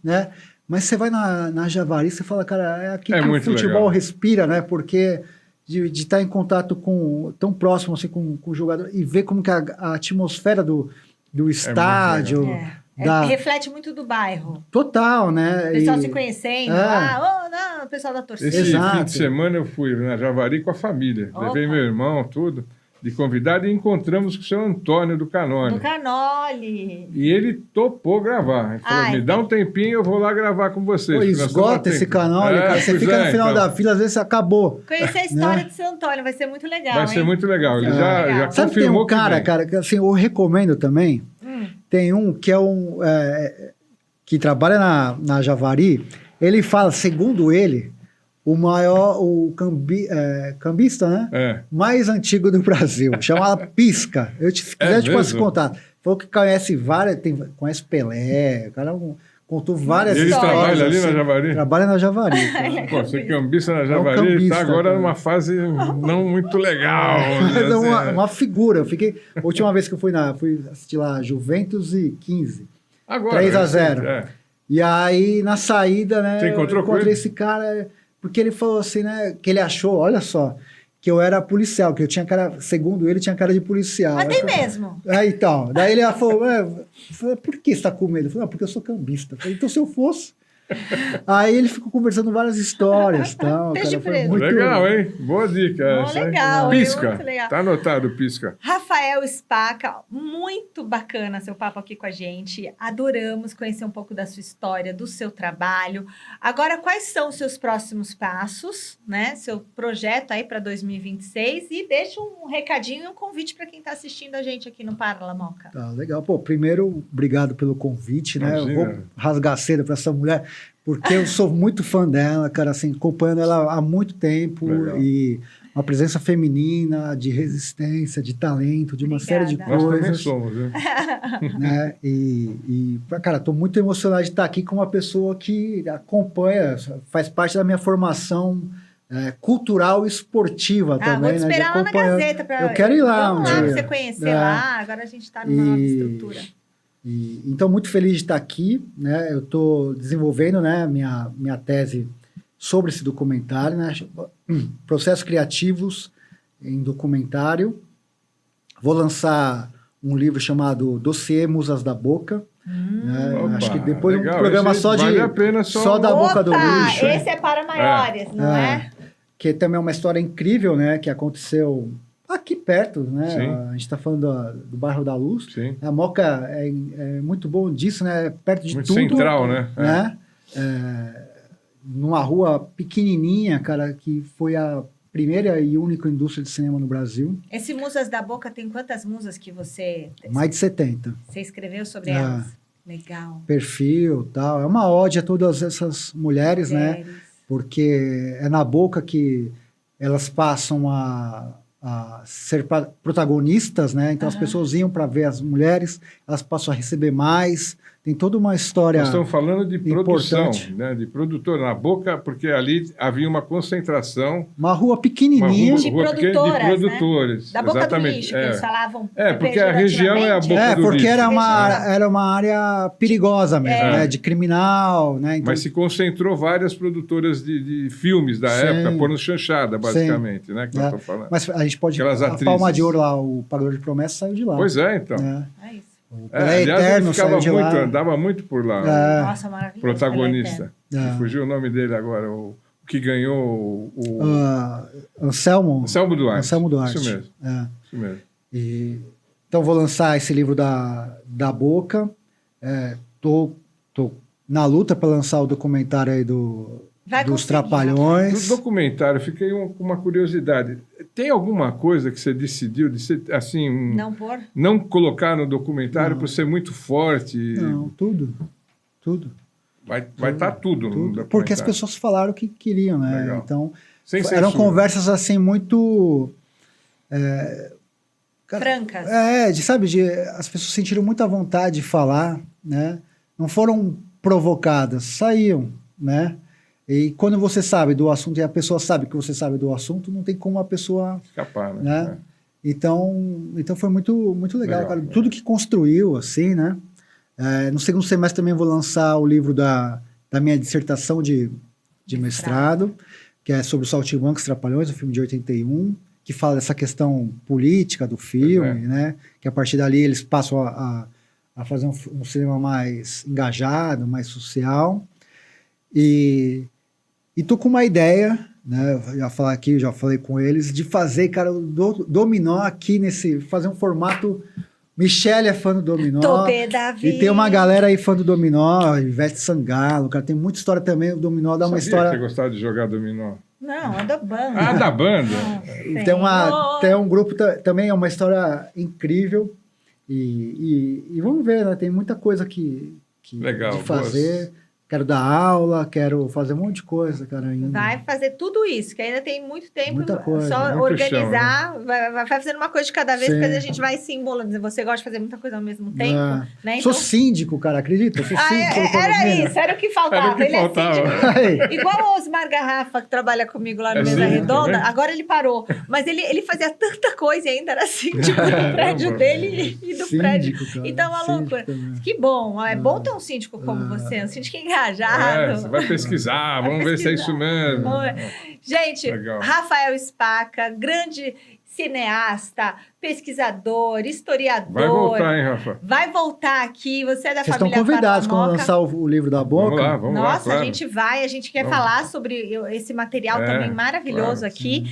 né? Mas você vai na Javari, você fala, cara, é aqui É que o muito futebol legal. respira, né? Porque de estar em contato tão próximo assim com o jogador e ver como que a atmosfera do estádio, Reflete muito do bairro. total, né? O pessoal E- se conhecendo. É. O pessoal da torcida. Esse Exato. fim de semana eu fui na Javari com a família. Opa. Levei meu irmão, tudo, de convidado, e encontramos com o seu Antônio do Canone. Do Canoli. E ele topou gravar. Ele falou, Ai. me dá um tempinho, eu vou lá gravar com vocês. Pô, porque nós esgota estamos esse a tempo. canal, cara. Você pois fica no final então. da fila, às vezes acabou. Conhecer a história Né? de seu Antônio, vai ser muito legal, Vai ser hein? muito legal. Ele Vai ser já, muito legal. já Sabe que tem confirmou um cara, vem. cara, que assim, eu recomendo também. Tem um que é que trabalha na Javari. Ele fala, segundo ele, o cambista, né? É. Mais antigo do Brasil, chamado Pisca. Se quiser, eu te passo mesmo? contato. Falou que conhece várias, conhece Pelé, o cara contou várias Ele histórias, trabalha ali assim. na Javari? Trabalha na Javari. cara. Pô, você cambista na Javari, cambista, tá agora cara. numa fase não muito legal. vamos dizer Mas é assim, uma figura. Eu fiquei. A última vez que eu fui assistir lá Juventus e 15. Agora, 3-0. é. E aí, na saída, né? Você encontrou eu com encontrei ele? esse cara, porque ele falou assim, né? Que ele achou, olha só, que eu era policial, que eu tinha cara, segundo ele, tinha cara de policial. Mas Aí tem eu falei, mesmo. Então, daí ele falou, eu falei, por que você tá com medo? Eu falei, porque eu sou cambista. Eu falei, então se eu fosse. Aí ele ficou conversando várias histórias, tal. Peixe Cara, foi preto. muito Legal, hein? Boa dica. Bom, essa, hein? legal, hein? Pisca. Muito legal. Tá anotado, pisca. Rafael Spaca, muito bacana seu papo aqui com a gente. Adoramos conhecer um pouco da sua história, do seu trabalho. Agora, quais são os seus próximos passos, né? Seu projeto aí para 2026 e deixa um recadinho e um convite para quem está assistindo a gente aqui no Parla Moca. Tá, legal. Pô, primeiro, obrigado pelo convite, né? Eu Imagina. vou rasgar cedo para essa mulher, porque eu sou muito fã dela, cara, assim, acompanhando ela há muito tempo. Legal. E uma presença feminina, de resistência, de talento, de uma série de Obrigada. Nós também coisas, somos, viu? né? Cara, tô muito emocionado de estar aqui com uma pessoa que acompanha, faz parte da minha formação cultural e esportiva também, vou te né? de esperar lá na acompanhar. Gazeta. Eu quero ir lá Vamos um lá para dia. você conhecer É. lá. Agora a gente está numa nova estrutura. Então, muito feliz de estar aqui, né? Eu estou desenvolvendo, né, minha tese sobre esse documentário, né? Processos criativos em documentário. Vou lançar um livro chamado Dossiê Musas da Boca, né? Opa, Acho que depois legal. um programa Esse só de vale a pena só da boca do lixo. Esse é para maiores, não é? Que também é uma história incrível, né? Que aconteceu aqui perto, né? Sim. A gente está falando do bairro da Luz. Sim. A Moca é muito bom disso, né? Perto de Muito tudo. central, né? Né? Numa rua pequenininha, cara, que foi a primeira e única indústria de cinema no Brasil. Esse Musas da Boca tem quantas musas que você Mais de 70. Você escreveu sobre elas? Legal. Perfil, tal. É uma ode a todas essas mulheres, né? Porque é na Boca que elas passam a ser protagonistas, né? Então as pessoas iam para ver as mulheres, elas passam a receber mais. Tem toda uma história. Nós estamos falando de produção, importante. né? De produtor na Boca, porque ali havia uma concentração. Uma rua pequenininha. De produtoras, de produtores. Né? Da Boca exatamente. do lixo, que eles falavam. Porque a região é a Boca do porque lixo. era uma área perigosa mesmo, né? De criminal, né? Então, mas se concentrou várias produtoras de filmes da época, porno chanchada, basicamente, né? Que nós estamos falando. Mas a gente pode... Aquelas a atrizes. Palma de Ouro lá, o Pagador de Promessas saiu de lá. Pois é, então. É isso. O Aliás, Eterno ele ficava saiu de lá. andava muito por lá. Nossa, maravilhoso. O protagonista. É. Fugiu o nome dele agora, o que ganhou o Anselmo Duarte. Anselmo Duarte. Isso mesmo. Isso mesmo. Então vou lançar esse livro da Boca. Tô na luta para lançar o documentário aí dos Trapalhões. Do documentário, fiquei com uma curiosidade. Tem alguma coisa que você decidiu de ser assim, não colocar no documentário por ser muito forte? Não, tudo. Vai estar tudo no documentário. Porque as pessoas falaram o que queriam, né? Legal. Então, sem eram censura. conversas assim muito francas. As pessoas sentiram muita vontade de falar, né? Não foram provocadas, saíam, né? E quando você sabe do assunto e a pessoa sabe que você sabe do assunto, não tem como a pessoa escapar, né? Então foi muito legal, cara. Tudo que construiu, assim, né? No segundo semestre também vou lançar o livro da minha dissertação de mestrado, que é sobre o Saltimbancos Trapalhões, o filme de 81, que fala dessa questão política do filme, né? Que a partir dali eles passam a fazer um cinema mais engajado, mais social. E tô com uma ideia, né? Já falei com eles, de fazer, cara, o dominó aqui fazer um formato. Michele é fã do dominó. Topê da vida. E tem uma galera aí fã do dominó, Ivete Sangalo, cara, tem muita história também. O dominó dá uma história. Você gostava de jogar dominó? Não, é da banda. Da banda? Tem um grupo também, é uma história incrível. E vamos ver, né? Tem muita coisa que legal, de fazer. Boas. Quero dar aula, quero fazer um monte de coisa, cara. Ainda. Vai fazer tudo isso, que ainda tem muito tempo. Muita coisa, só muito organizar, chão, né? vai fazendo uma coisa de cada vez, porque a gente vai se embolando. Você gosta de fazer muita coisa ao mesmo tempo, né? Então... Sou síndico, cara, acredita? Sou síndico. Era isso, era o que faltava. Era o que faltava. É síndico. Igual o Osmar Garrafa, que trabalha comigo lá no Mesa Redonda, também? Agora ele parou. Mas ele fazia tanta coisa e ainda era síndico do prédio dele e do prédio. Cara, então, uma loucura. Que bom, é bom ter um síndico como você, um síndico engajado. Você vai pesquisar, vamos ver se é isso mesmo. Gente, legal. Rafael Spaca, grande cineasta, pesquisador, historiador. Vai voltar, hein, Rafa? Vai voltar aqui, você é da família Parlamoca. Vocês estão convidados quando lançar o livro da Boca. Vamos lá, Nossa, claro. a gente quer falar sobre esse material também maravilhoso aqui.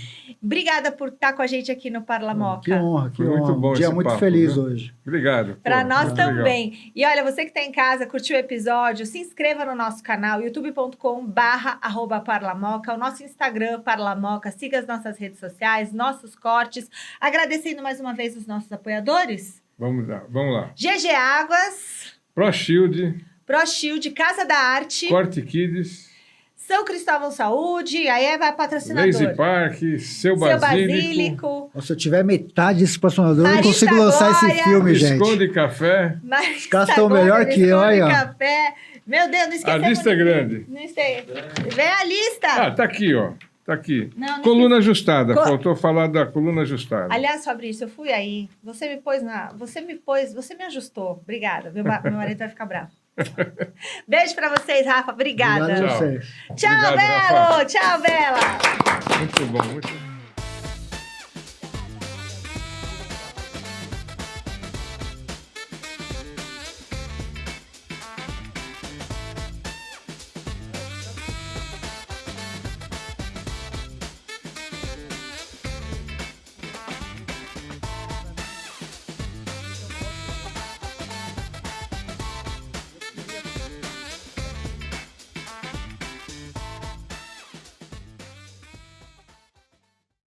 Obrigada por estar com a gente aqui no Parlamoca. Que honra, que honra. Muito bom um dia esse muito papo, feliz viu? hoje. Obrigado. Para nós também. Legal. E olha, você que está em casa, curtiu o episódio, se inscreva no nosso canal, youtube.com/parlamoca, o nosso Instagram, Parlamoca, siga as nossas redes sociais, nossos cortes. Agradecendo mais uma vez os nossos apoiadores. Vamos lá. GG Águas, ProShield, Casa da Arte, Corte Kids, São Cristóvão Saúde, aí vai patrocinador. Lazy Park, Seu Basílico. Se eu tiver metade desse patrocinador, eu não Marista consigo lançar Glória, esse filme, gente. Esconde Café. Os caras estão melhor que eu, aí, ó. Café. Meu Deus, não esquecemos. A lista é grande. Não sei. Vem a lista. Tá aqui, ó. Tá aqui. Não coluna ajustada. Faltou falar da coluna ajustada. Aliás, Fabrício, eu fui aí. Você me ajustou. Obrigada. Meu marido vai ficar bravo. Beijo pra vocês, Rafa. Obrigada. Obrigado a vocês. Tchau, Obrigado, Belo. Rafa. Tchau, Bela. Muito bom, muito bom.